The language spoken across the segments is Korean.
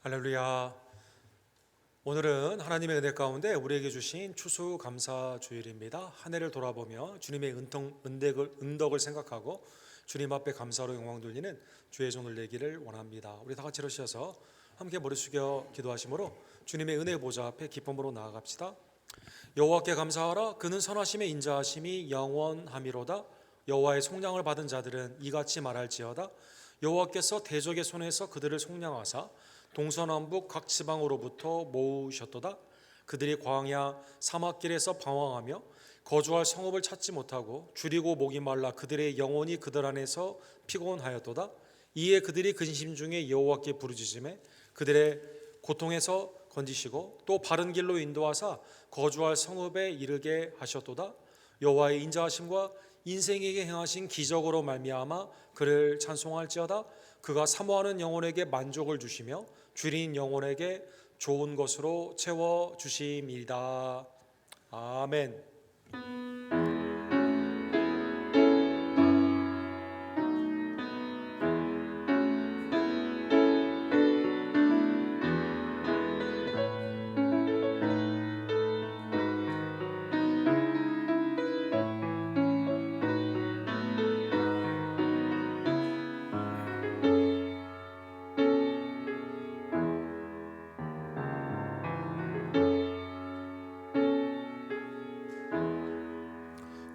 할렐루야. 오늘은 하나님의 은혜 가운데 우리에게 주신 추수감사 주일입니다. 한 해를 돌아보며 주님의 은덕을 생각하고 주님 앞에 감사로 영광 돌리는 주의 종을 내기를 원합니다. 우리 다 같이 일어서셔서 함께 머리 숙여 기도하심으로 주님의 은혜 보좌 앞에 기쁨으로 나아갑시다. 여호와께 감사하라. 그는 선하심에 인자하심이 영원함이로다. 여호와의 속량을 받은 자들은 이같이 말할지어다. 여호와께서 대적의 손에서 그들을 속량하사 동서남북 각 지방으로부터 모으셨도다. 그들이 광야 사막길에서 방황하며 거주할 성읍을 찾지 못하고 줄이고 목이 말라 그들의 영혼이 그들 안에서 피곤하였도다. 이에 그들이 근심 중에 여호와께 부르짖음에 그들의 고통에서 건지시고 또 바른 길로 인도하사 거주할 성읍에 이르게 하셨도다. 여호와의 인자하심과 인생에게 행하신 기적으로 말미암아 그를 찬송할지어다. 그가 사모하는 영혼에게 만족을 주시며 줄인 영혼에게 좋은 것으로 채워 주심이다. 아멘.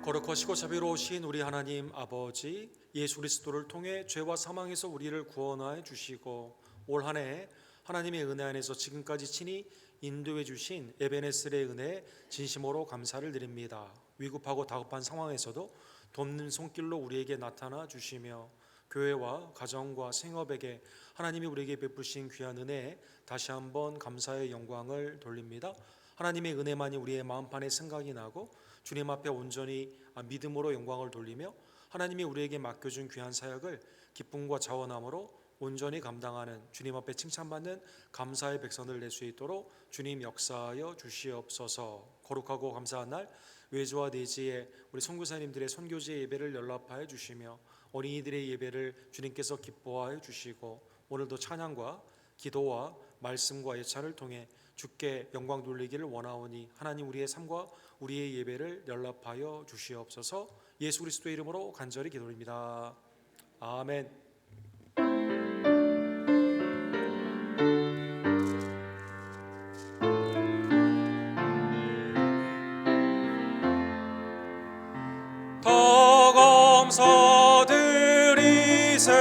거룩하시고 자비로우신 우리 하나님 아버지, 예수 그리스도를 통해 죄와 사망에서 우리를 구원하여 주시고 올 한 해 하나님의 은혜 안에서 지금까지 친히 인도해 주신 에베네셀의 은혜에 진심으로 감사를 드립니다. 위급하고 다급한 상황에서도 돕는 손길로 우리에게 나타나 주시며 교회와 가정과 생업에게 하나님이 우리에게 베푸신 귀한 은혜에 다시 한번 감사의 영광을 돌립니다. 하나님의 은혜만이 우리의 마음판에 생각이 나고 주님 앞에 온전히 믿음으로 영광을 돌리며 하나님이 우리에게 맡겨준 귀한 사역을 기쁨과 자원함으로 온전히 감당하는 주님 앞에 칭찬받는 감사의 백성을 낼 수 있도록 주님 역사하여 주시옵소서. 거룩하고 감사한 날 외주와 내지에 우리 선교사님들의 선교지의 예배를 연락하여 주시며 어린이들의 예배를 주님께서 기뻐하여 주시고 오늘도 찬양과 기도와 말씀과 예찬을 통해 주께 영광 돌리기를 원하오니 하나님 우리의 삶과 우리의 예배를 연락하여 주시옵소서. 예수 그리스도의 이름으로 간절히 기도드립니다. 아멘. 더 감사드리세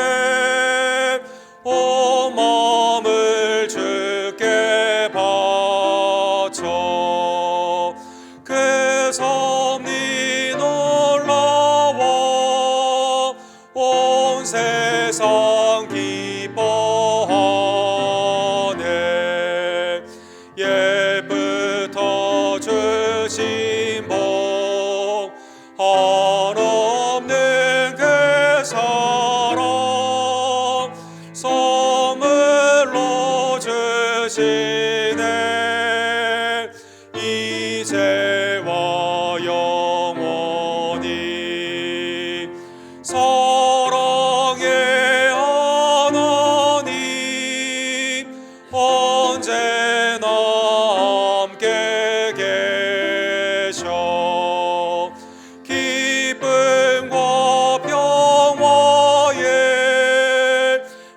온 마음을 주께 바쳐 그 섭리 놀라워 온 세상 기뻐하네. 옛부터 주신 복 한없는 그 사랑 선물로 주시네. 이제와 영원히 사랑의 하나님 언제나 함께 계셔 기쁨과 평화에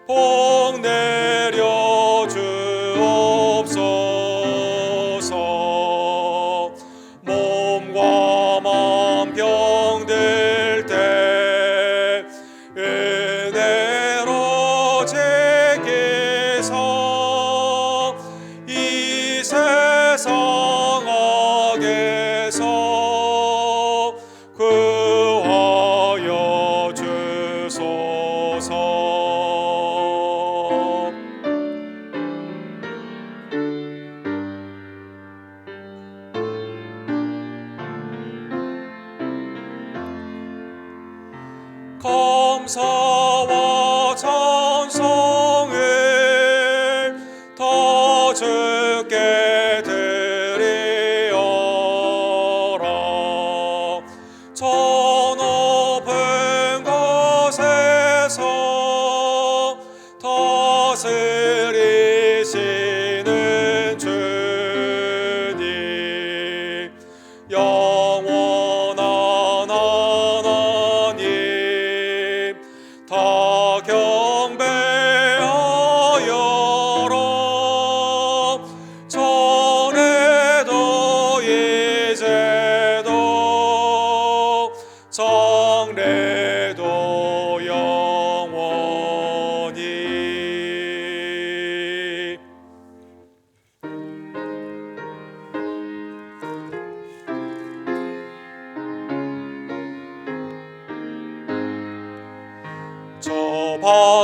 복 내려 주옵소서. 몸과 마음 병들 때 은혜로 제게서 이 세상 악에서 구하여 주소서. 감사와 찬송을 더 주께 드리어라. 저 높은 곳에서 다스리시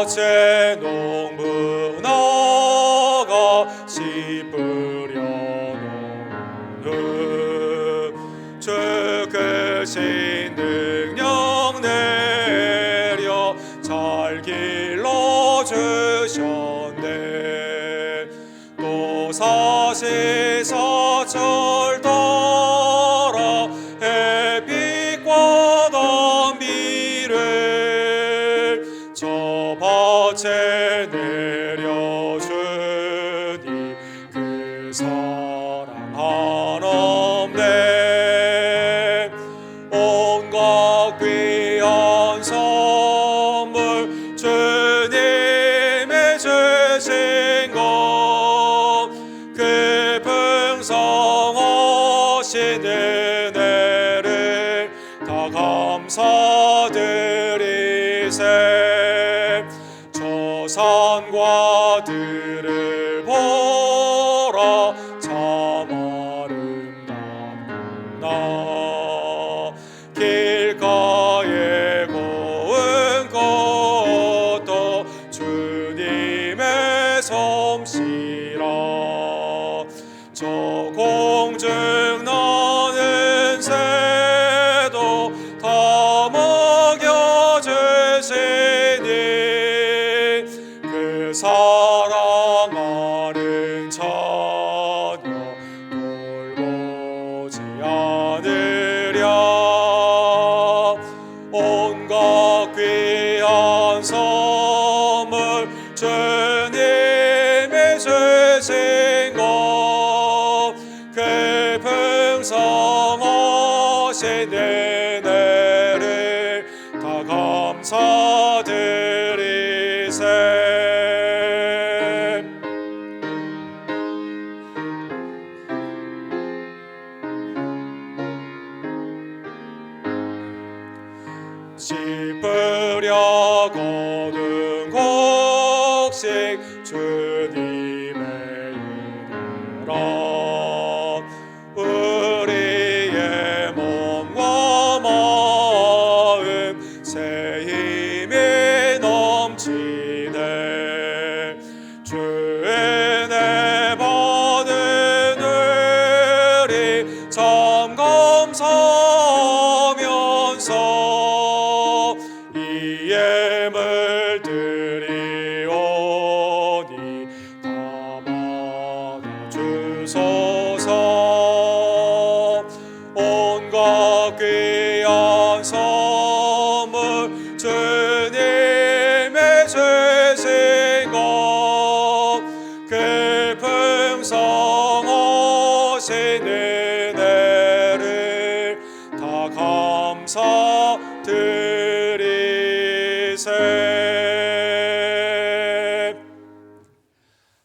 밭에 농부 나가 씹으려는 주 크신 능력 내려 잘 길러주셨네. 또 사시사철 따라 햇빛과 단비를 저 밭에 내려주니 그 사랑 한없네. 온갖 귀한 선물 주님의 주신 것 그 풍성하신 은혜를 다 감사드리세. 저 산과 들을 보라 참 아름답구나. 길가에 고운 것도 주님의 솜씨라. 저 공중 나는 새도 다 먹여주시니 그 사랑하는 자녀 돌보지 않으랴. 온갖 귀한 선물 주님의 주신 것 그 풍성하신 은혜를 다 감사드리세. 씹으려 거둔 곡식 주님의 은혜라. 우리의 몸과 마음 새 힘이 넘치네. 주 은혜 받은 우리 참 감사하면서 이 예물 드리오니 다 받아주소서. 온갖 귀한 선물 주님의 주신 것 그 풍성하신 은혜를 다 감사드리세.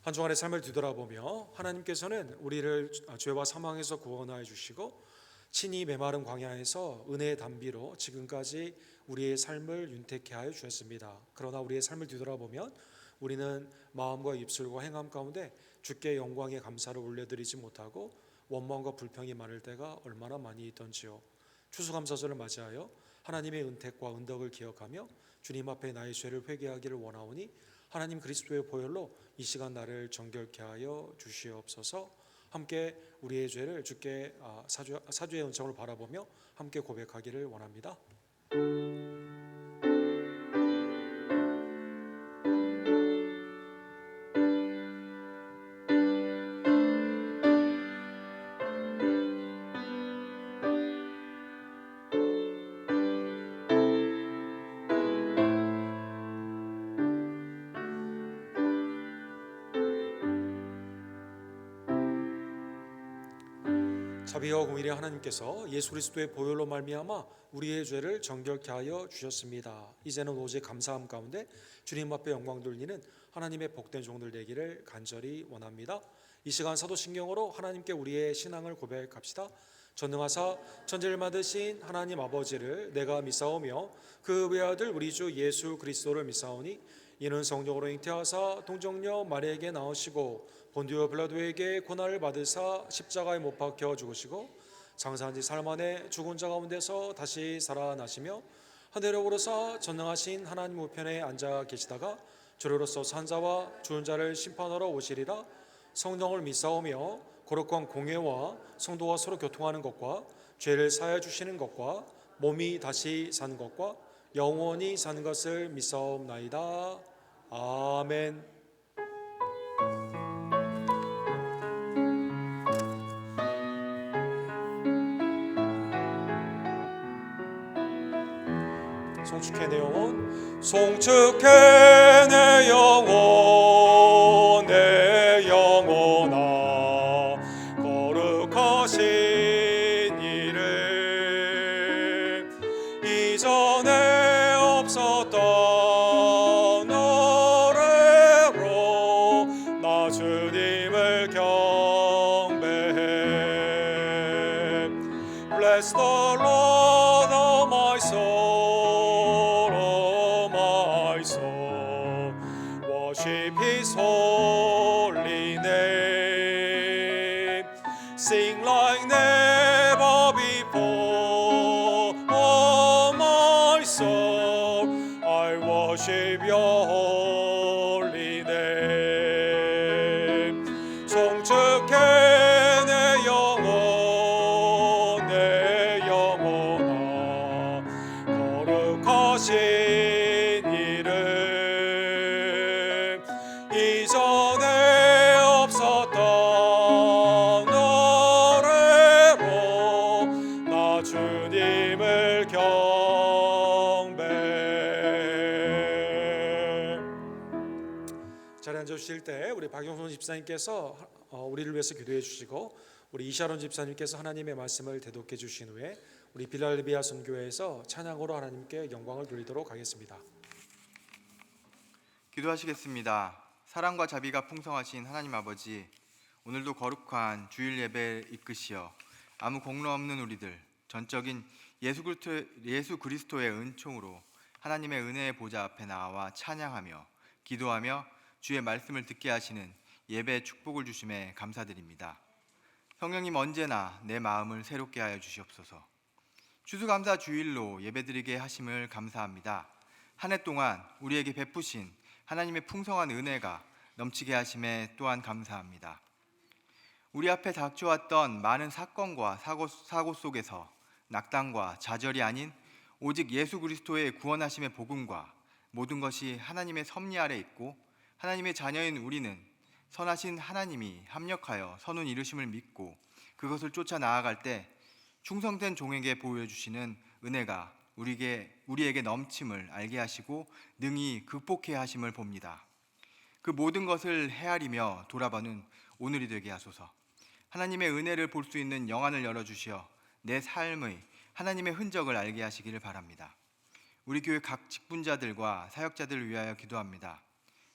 한 주간의 삶을 뒤돌아보며 하나님께서는 우리를 죄와 사망에서 구원하여 주시고 친히 메마른 광야에서 은혜의 담비로 지금까지 우리의 삶을 윤택케 하여 주셨습니다. 그러나 우리의 삶을 뒤돌아보면 우리는 마음과 입술과 행함 가운데 주께 영광의 감사를 올려드리지 못하고 원망과 불평이 많을 때가 얼마나 많이 있던지요. 추수감사절을 맞이하여 하나님의 은택과 은덕을 기억하며 주님 앞에 나의 죄를 회개하기를 원하오니 하나님 그리스도의 보혈로 이 시간 나를 정결케 하여 주시옵소서. 함께 우리의 죄를 주께 사주의 은총을 바라보며 함께 고백하기를 원합니다. 자비와 공의의 하나님께서 예수 그리스도의 보혈로 말미암아 우리의 죄를 정결케 하여 주셨습니다. 이제는 오직 감사함 가운데 주님 앞에 영광 돌리는 하나님의 복된 종들 되기를 간절히 원합니다. 이 시간 사도신경으로 하나님께 우리의 신앙을 고백합시다. 전능하사 천지를 만드신 하나님 아버지를 내가 믿사오며 그 외아들 우리 주 예수 그리스도를 믿사오니 이는 성령으로 잉태하사 동정녀 마리아에게 나오시고 본디오 빌라도에게 고난을 받으사 십자가에 못 박혀 죽으시고 장사한 지 사흘 만에 죽은 자 가운데서 다시 살아나시며 하늘에 오르사 전능하신 하나님 우편에 앉아 계시다가 주로로서 산자와 죽은 자를 심판하러 오시리라. 성령을 믿사오며 거룩한 공예와 성도와 서로 교통하는 것과 죄를 사하여 주시는 것과 몸이 다시 사는 것과 영원히 사는 것을 믿사옵나이다. 아멘. 송축해 내 영혼, 송축해 내 영혼, 내 영혼아, 거룩하신 이름 이전에 없었던 노래로 나 주님을 경배해. Bless the Lord, oh my soul, oh my soul. Worship His holy name. Sing like never before, oh my soul. I worship Your holy name. 송축해 내 영혼, 내 영혼아, 거룩하신 이름 이전에 없었던 노래로 나 주님을 경배해. 자리에 앉아주실 때 우리 박영선 집사님께서 우리를 위해서 기도해 주시고 우리 이샤론 집사님께서 하나님의 말씀을 대독해 주신 후에 우리 빌랄비아 선교회에서 찬양으로 하나님께 영광을 돌리도록 하겠습니다. 기도하시겠습니다. 사랑과 자비가 풍성하신 하나님 아버지, 오늘도 거룩한 주일 예배 이끄시어 아무 공로 없는 우리들 전적인 예수 그리스도의 은총으로 하나님의 은혜의 보좌 앞에 나와 찬양하며 기도하며 주의 말씀을 듣게 하시는 예배의 축복을 주심에 감사드립니다. 성령님 언제나 내 마음을 새롭게 하여 주시옵소서. 추수감사 주일로 예배드리게 하심을 감사합니다. 한 해 동안 우리에게 베푸신 하나님의 풍성한 은혜가 넘치게 하심에 또한 감사합니다. 우리 앞에 닥쳐왔던 많은 사건과 사고 속에서 낙담과 좌절이 아닌 오직 예수 그리스도의 구원하심의 복음과 모든 것이 하나님의 섭리 아래 있고 하나님의 자녀인 우리는 선하신 하나님이 합력하여 선운 이루심을 믿고 그것을 쫓아 나아갈 때 충성된 종에게 보여주시는 은혜가 우리에게 넘침을 알게 하시고 능히 극복해야 하심을 봅니다. 그 모든 것을 헤아리며 돌아보는 오늘이 되게 하소서. 하나님의 은혜를 볼 수 있는 영안을 열어주시어 내 삶의 하나님의 흔적을 알게 하시기를 바랍니다. 우리 교회 각 직분자들과 사역자들을 위하여 기도합니다.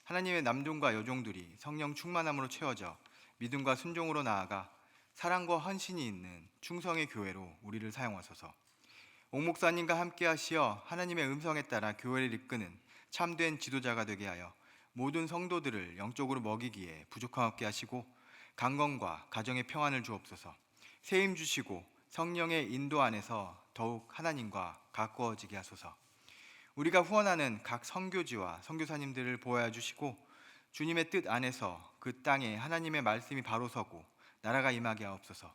하나님의 남종과 여종들이 성령 충만함으로 채워져 믿음과 순종으로 나아가 사랑과 헌신이 있는 충성의 교회로 우리를 사용하소서. 옥 목사님과 함께 하시어 하나님의 음성에 따라 교회를 이끄는 참된 지도자가 되게 하여 모든 성도들을 영적으로 먹이기에 부족함 없게 하시고 강건과 가정의 평안을 주옵소서. 세임 주시고 성령의 인도 안에서 더욱 하나님과 가까워지게 하소서. 우리가 후원하는 각 선교지와 선교사님들을 보호해 주시고 주님의 뜻 안에서 그 땅에 하나님의 말씀이 바로 서고 나라가 임하게 하옵소서.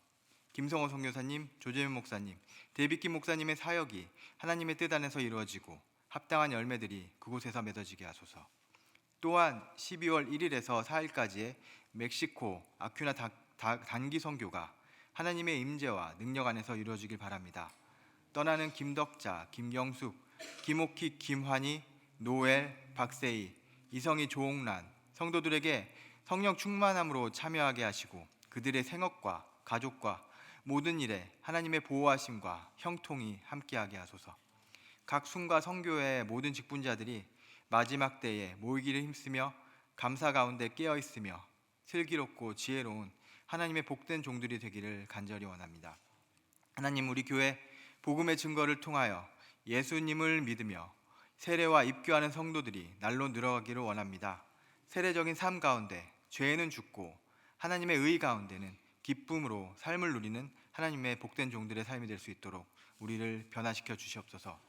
김성호 선교사님, 조재민 목사님, 데이비킴 목사님의 사역이 하나님의 뜻 안에서 이루어지고 합당한 열매들이 그곳에서 맺어지게 하소서. 또한 12월 1일에서 4일까지의 멕시코 아퀴나 단기 선교가 하나님의 임재와 능력 안에서 이루어지길 바랍니다. 떠나는 김덕자, 김경숙, 김옥희, 김환희, 노엘, 박세희, 이성희, 조옥란 성도들에게 성령 충만함으로 참여하게 하시고 그들의 생업과 가족과 모든 일에 하나님의 보호하심과 형통이 함께하게 하소서. 각 순과 성교의 모든 직분자들이 마지막 때에 모이기를 힘쓰며 감사 가운데 깨어있으며 슬기롭고 지혜로운 하나님의 복된 종들이 되기를 간절히 원합니다. 하나님, 우리 교회 복음의 증거를 통하여 예수님을 믿으며 세례와 입교하는 성도들이 날로 늘어가기를 원합니다. 세례적인 삶 가운데 죄는 죽고 하나님의 의 가운데는 기쁨으로 삶을 누리는 하나님의 복된 종들의 삶이 될 수 있도록 우리를 변화시켜 주시옵소서.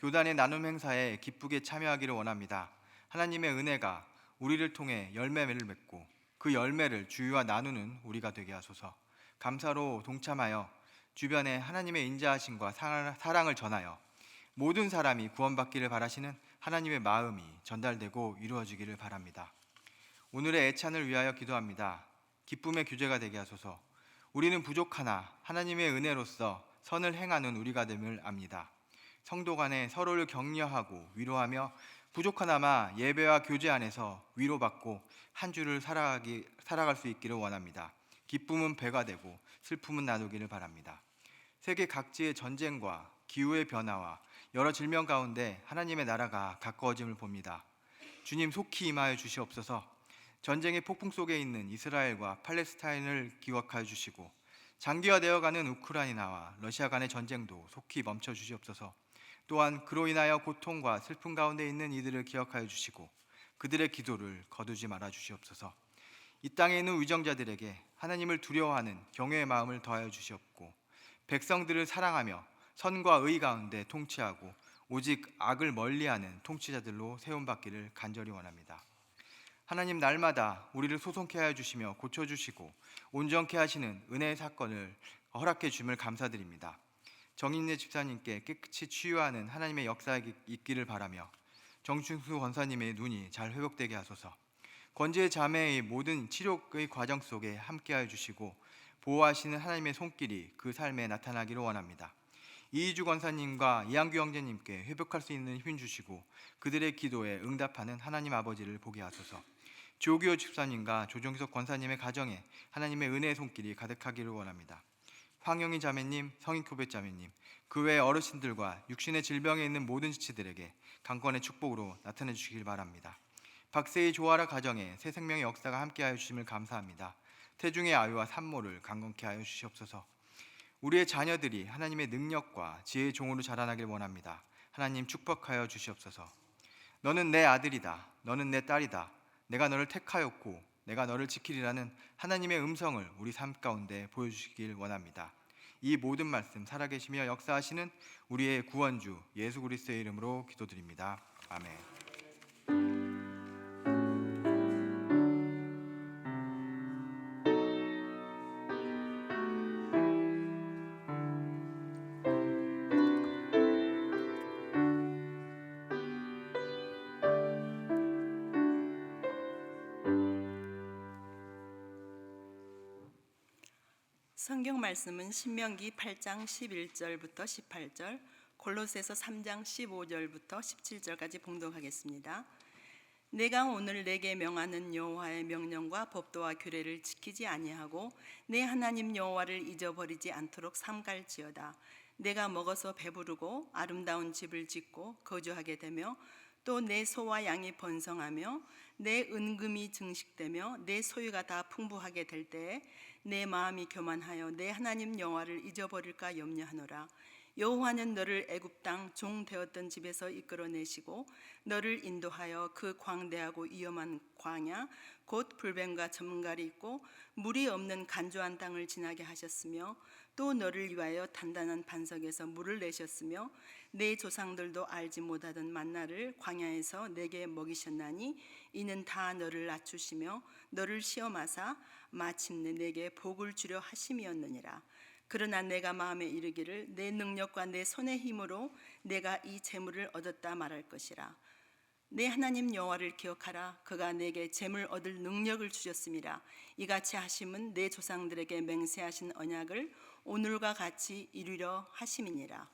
교단의 나눔 행사에 기쁘게 참여하기를 원합니다. 하나님의 은혜가 우리를 통해 열매를 맺고 그 열매를 주위와 나누는 우리가 되게 하소서. 감사로 동참하여 주변에 하나님의 인자하심과 사랑을 전하여 모든 사람이 구원받기를 바라시는 하나님의 마음이 전달되고 이루어지기를 바랍니다. 오늘의 애찬을 위하여 기도합니다. 기쁨의 규제가 되게 하소서. 우리는 부족하나 하나님의 은혜로서 선을 행하는 우리가 됨을 압니다. 성도 간에 서로를 격려하고 위로하며 부족하나마 예배와 교제 안에서 위로받고 한 주를 살아갈 수 있기를 원합니다. 기쁨은 배가 되고 슬픔은 나누기를 바랍니다. 세계 각지의 전쟁과 기후의 변화와 여러 질병 가운데 하나님의 나라가 가까워짐을 봅니다. 주님 속히 임하여 주시옵소서. 전쟁의 폭풍 속에 있는 이스라엘과 팔레스타인을 기억하여 주시고 장기화되어가는 우크라이나와 러시아 간의 전쟁도 속히 멈춰 주시옵소서. 또한 그로 인하여 고통과 슬픔 가운데 있는 이들을 기억하여 주시고 그들의 기도를 거두지 말아 주시옵소서. 이 땅에 있는 위정자들에게 하나님을 두려워하는 경외의 마음을 더하여 주시옵고 백성들을 사랑하며 선과 의 가운데 통치하고 오직 악을 멀리하는 통치자들로 세움받기를 간절히 원합니다. 하나님, 날마다 우리를 소송케 하여 주시며 고쳐주시고 온전케 하시는 은혜의 사건을 허락해 주심을 감사드립니다. 정인래 집사님께 깨끗이 치유하는 하나님의 역사가 있기를 바라며 정충수 권사님의 눈이 잘 회복되게 하소서. 권지의 자매의 모든 치료의 과정 속에 함께하여 주시고 보호하시는 하나님의 손길이 그 삶에 나타나기를 원합니다. 이희주 권사님과 이한규 형제님께 회복할 수 있는 힘 주시고 그들의 기도에 응답하는 하나님 아버지를 보게 하소서. 조기호 집사님과 조정석 권사님의 가정에 하나님의 은혜의 손길이 가득하기를 원합니다. 황영희 자매님, 성인교배 자매님, 그 외 어르신들과 육신의 질병에 있는 모든 지체들에게 강권의 축복으로 나타내 주시길 바랍니다. 박세희 조아라 가정에 새 생명의 역사가 함께하여 주심을 감사합니다. 태중의 아유와 산모를 강건케 하여 주시옵소서. 우리의 자녀들이 하나님의 능력과 지혜의 종으로 자라나길 원합니다. 하나님 축복하여 주시옵소서. 너는 내 아들이다. 너는 내 딸이다. 내가 너를 택하였고 내가 너를 지키리라는 하나님의 음성을 우리 삶 가운데 보여주시길 원합니다. 이 모든 말씀 살아계시며 역사하시는 우리의 구원주 예수 그리스도의 이름으로 기도드립니다. 아멘. 성경 말씀은 신명기 8장 11절부터 18절, 골로새서 3장 15절부터 17절까지 봉독하겠습니다. 내가 오늘 내게 명하는 여호와의 명령과 법도와 규례를 지키지 아니하고 내 하나님 여호와를 잊어버리지 않도록 삼갈지어다. 내가 먹어서 배부르고 아름다운 집을 짓고 거주하게 되며 또 내 소와 양이 번성하며 내 은금이 증식되며 내 소유가 다 풍부하게 될 때에 내 마음이 교만하여 내 하나님 여호와를 잊어버릴까 염려하노라. 여호와는 너를 애굽 땅 종 되었던 집에서 이끌어내시고 너를 인도하여 그 광대하고 위험한 광야 곧 불뱀과 전갈이 있고 물이 없는 간조한 땅을 지나게 하셨으며 또 너를 위하여 단단한 반석에서 물을 내셨으며 내 조상들도 알지 못하던 만나를 광야에서 내게 먹이셨나니 이는 다 너를 낮추시며 너를 시험하사 마침내 내게 복을 주려 하심이었느니라. 그러나 내가 마음에 이르기를 내 능력과 내 손의 힘으로 내가 이 재물을 얻었다 말할 것이라. 내 하나님 여호와를 기억하라. 그가 내게 재물 얻을 능력을 주셨음이라. 이같이 하심은 내 조상들에게 맹세하신 언약을 오늘과 같이 이루려 하심이니라.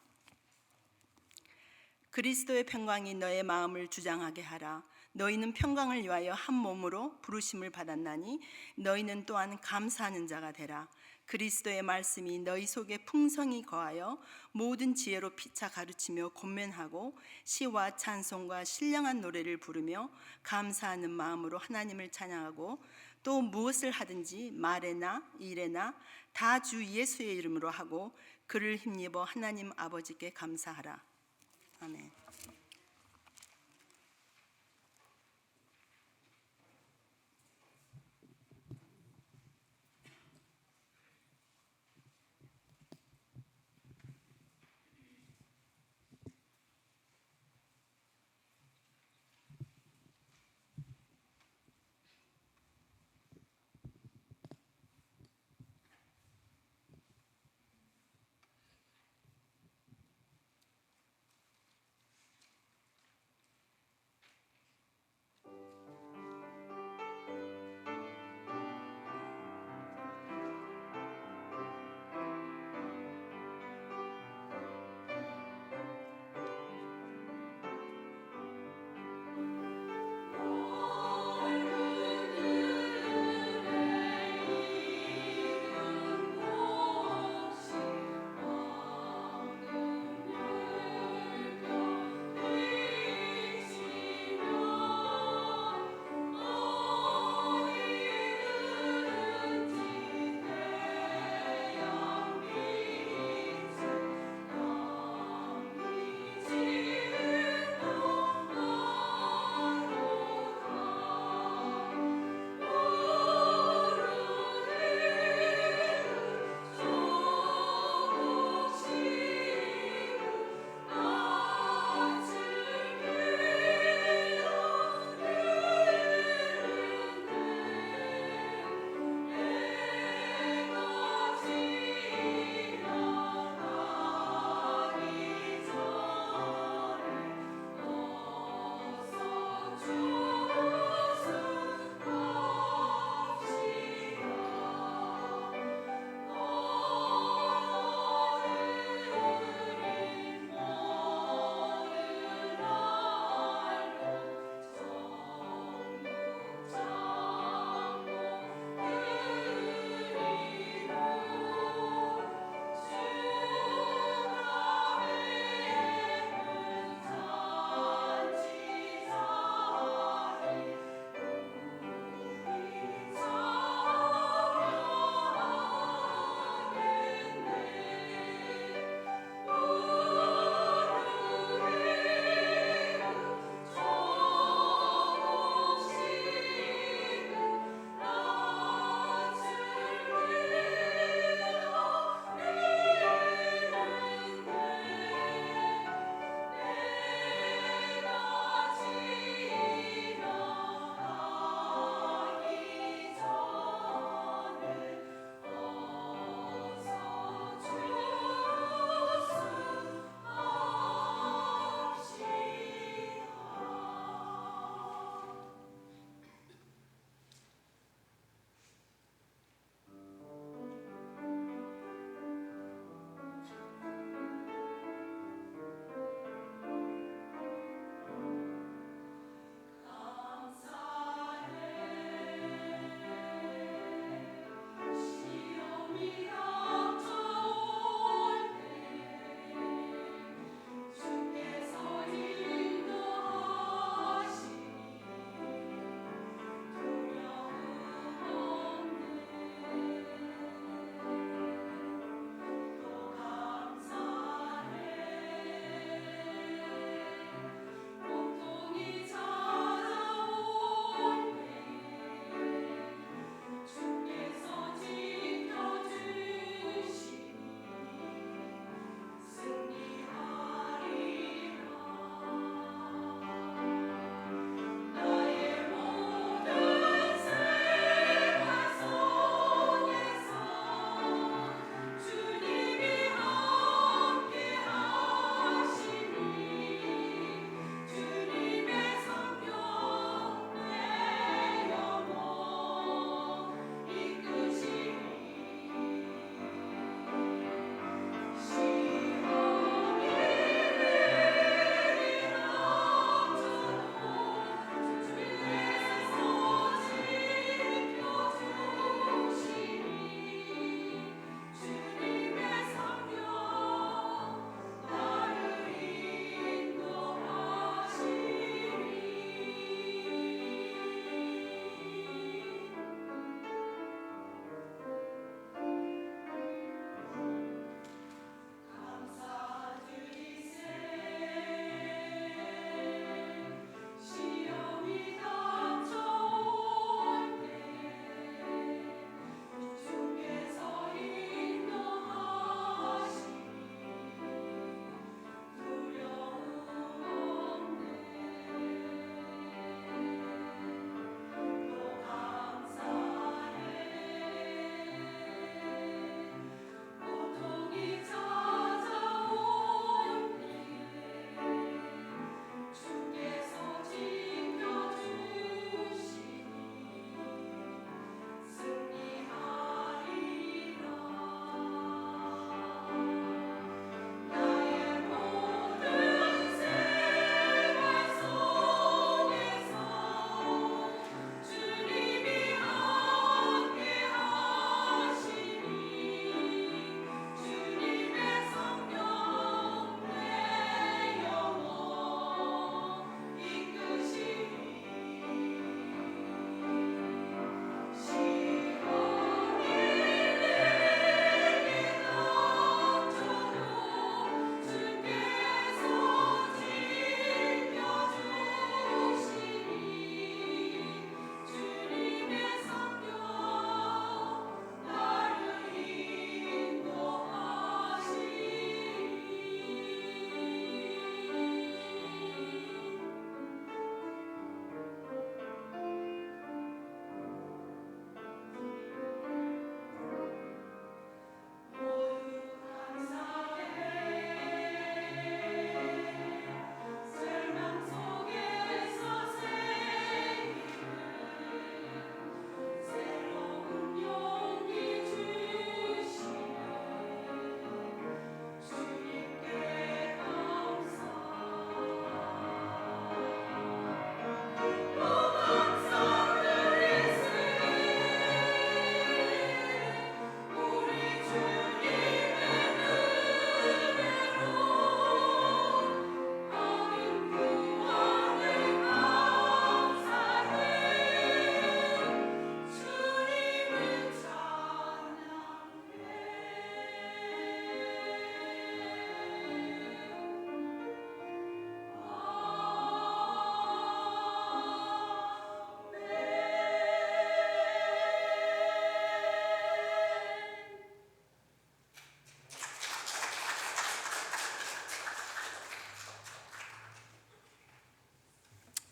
그리스도의 평강이 너의 마음을 주장하게 하라. 너희는 평강을 위하여 한 몸으로 부르심을 받았나니 너희는 또한 감사하는 자가 되라. 그리스도의 말씀이 너희 속에 풍성히 거하여 모든 지혜로 피차 가르치며 권면하고 시와 찬송과 신령한 노래를 부르며 감사하는 마음으로 하나님을 찬양하고 또 무엇을 하든지 말에나 일에나 다 주 예수의 이름으로 하고 그를 힘입어 하나님 아버지께 감사하라. 아멘.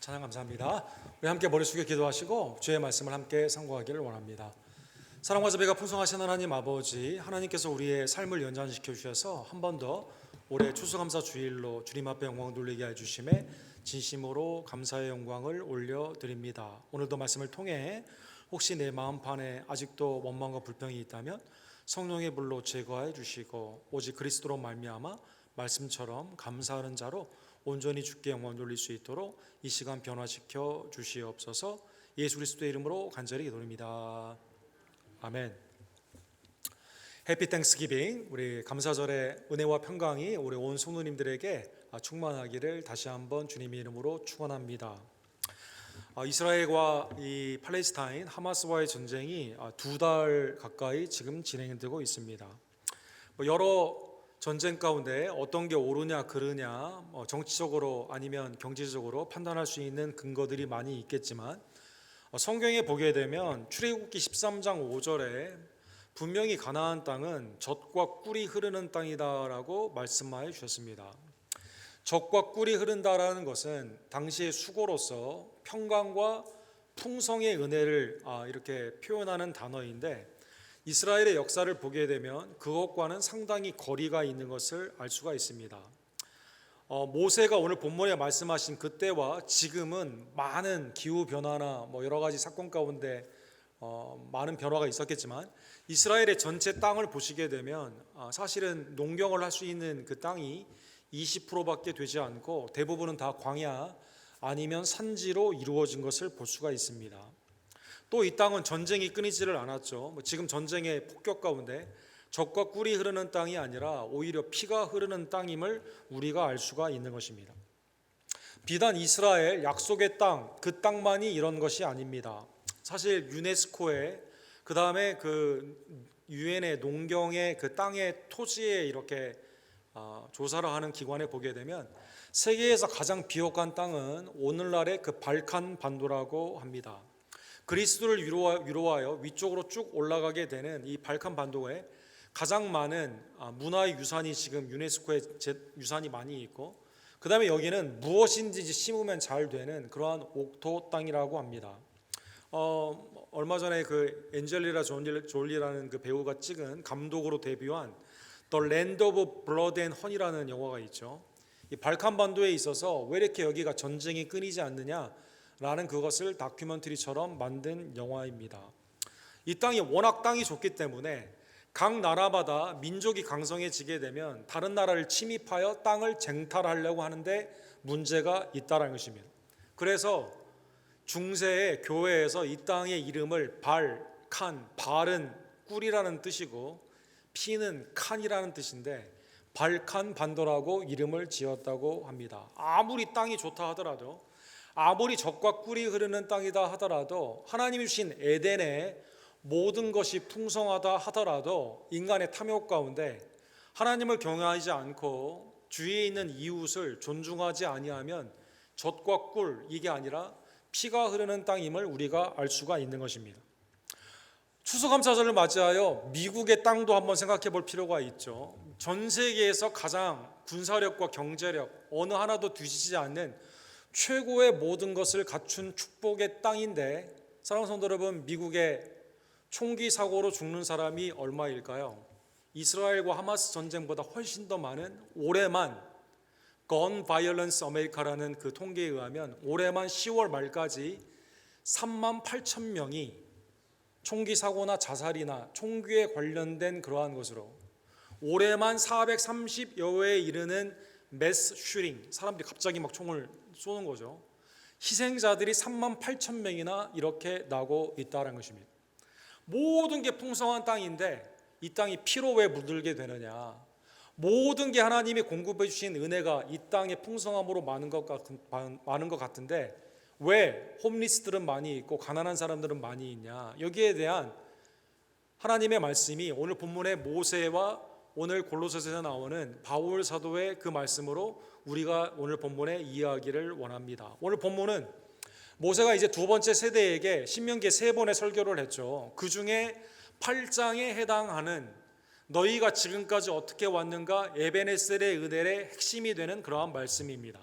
찬양 감사합니다. 우리 함께 머리 숙여 기도하시고 주의 말씀을 함께 상고하기를 원합니다. 사랑과 자비가 풍성하신 하나님 아버지, 하나님께서 우리의 삶을 연장시켜 주셔서 한 번 더 올해 추수감사 주일로 주님 앞에 영광 돌리게 해주심에 진심으로 감사의 영광을 올려드립니다. 오늘도 말씀을 통해 혹시 내 마음판에 아직도 원망과 불평이 있다면 성령의 불로 제거해 주시고 오직 그리스도로 말미암아 말씀처럼 감사하는 자로 온전히 주께 영광 돌릴 수 있도록 이 시간 변화시켜 주시옵소서. 예수 그리스도의 이름으로 간절히 기도드립니다. 아멘. 해피 땡스기빙. 우리 감사절의 은혜와 평강이 우리 온 성도님들에게 충만하기를 다시 한번 주님의 이름으로 축원합니다. 이스라엘과 이 팔레스타인 하마스와의 전쟁이 2달 가까이 지금 진행되고 있습니다. 여러 전쟁 가운데 어떤 게 옳으냐 그르냐 정치적으로 아니면 경제적으로 판단할 수 있는 근거들이 많이 있겠지만 성경에 보게 되면 출애굽기 13장 5절에 분명히 가나안 땅은 젖과 꿀이 흐르는 땅이다라고 말씀하여 주셨습니다. 젖과 꿀이 흐른다라는 것은 당시의 수고로서 평강과 풍성의 은혜를 이렇게 표현하는 단어인데 이스라엘의 역사를 보게 되면 그것과는 상당히 거리가 있는 것을 알 수가 있습니다. 모세가 오늘 본문에 말씀하신 그때와 지금은 많은 기후 변화나 여러 가지 사건 가운데 많은 변화가 있었겠지만 이스라엘의 전체 땅을 보시게 되면 사실은 농경을 할 수 있는 그 땅이 20%밖에 되지 않고 대부분은 다 광야 아니면 산지로 이루어진 것을 볼 수가 있습니다. 또 이 땅은 전쟁이 끊이지를 않았죠. 지금 전쟁의 폭격 가운데 젖과 꿀이 흐르는 땅이 아니라 오히려 피가 흐르는 땅임을 우리가 알 수가 있는 것입니다. 비단 이스라엘 약속의 땅, 그 땅만이 이런 것이 아닙니다. 사실 유네스코에 그 다음에 그 유엔의 농경의 그 땅의 토지에 이렇게 조사를 하는 기관에 보게 되면 세계에서 가장 비옥한 땅은 오늘날의 그 발칸 반도라고 합니다. 그리스도를 위로하여 위쪽으로 쭉 올라가게 되는 이 발칸 반도에 가장 많은 문화의 유산이 지금 유네스코의 유산이 많이 있고 그 다음에 여기는 무엇인지 심으면 잘 되는 그러한 옥토 땅이라고 합니다. 얼마 전에 그 엔젤리나 졸리라는 그 배우가 찍은 감독으로 데뷔한 The Land of Blood and Honey라는 영화가 있죠. 이 발칸 반도에 있어서 왜 이렇게 여기가 전쟁이 끊이지 않느냐라는 그것을 다큐멘터리처럼 만든 영화입니다. 이 땅이 워낙 땅이 좋기 때문에 각 나라마다 민족이 강성해지게 되면 다른 나라를 침입하여 땅을 쟁탈하려고 하는데 문제가 있다는 것입니다. 그래서 중세의 교회에서 이 땅의 이름을 발은 꿀이라는 뜻이고 피는 칸이라는 뜻인데 발칸 반도라고 이름을 지었다고 합니다. 아무리 땅이 좋다 하더라도 아무리 젖과 꿀이 흐르는 땅이다 하더라도 하나님이 주신 에덴에 모든 것이 풍성하다 하더라도 인간의 탐욕 가운데 하나님을 경외하지 않고 주위에 있는 이웃을 존중하지 아니하면 젖과 꿀 이게 아니라 피가 흐르는 땅임을 우리가 알 수가 있는 것입니다. 추수감사절을 맞이하여 미국의 땅도 한번 생각해 볼 필요가 있죠. 전 세계에서 가장 군사력과 경제력 어느 하나도 뒤지지 않는 최고의 모든 것을 갖춘 축복의 땅인데 사랑하는 성도 여러분, 미국의 총기 사고로 죽는 사람이 얼마일까요? 이스라엘과 하마스 전쟁보다 훨씬 더 많은 올해만 Gun Violence America라는 그 통계에 의하면 올해만 10월 말까지 3만 8천 명이 총기 사고나 자살이나 총기에 관련된 그러한 것으로 올해만 430여 회에 이르는 매스 슈팅, 사람들이 갑자기 막 총을 쏘는 거죠. 희생자들이 3만 8천 명이나 이렇게 나고 있다는 것입니다. 모든 게 풍성한 땅인데 이 땅이 피로 왜 물들게 되느냐? 모든 게 하나님이 공급해 주신 은혜가 이 땅의 풍성함으로 많은 것 같은데 왜 홈리스들은 많이 있고 가난한 사람들은 많이 있냐? 여기에 대한 하나님의 말씀이 오늘 본문의 모세와 오늘 골로새서에 나오는 바울 사도의 그 말씀으로 우리가 오늘 본문에 이해하기를 원합니다. 오늘 본문은 모세가 이제 두 번째 세대에게 신명기 3번의 설교를 했죠. 그 중에 8장에 해당하는 너희가 지금까지 어떻게 왔는가 에베네셀의 은혜의 핵심이 되는 그러한 말씀입니다.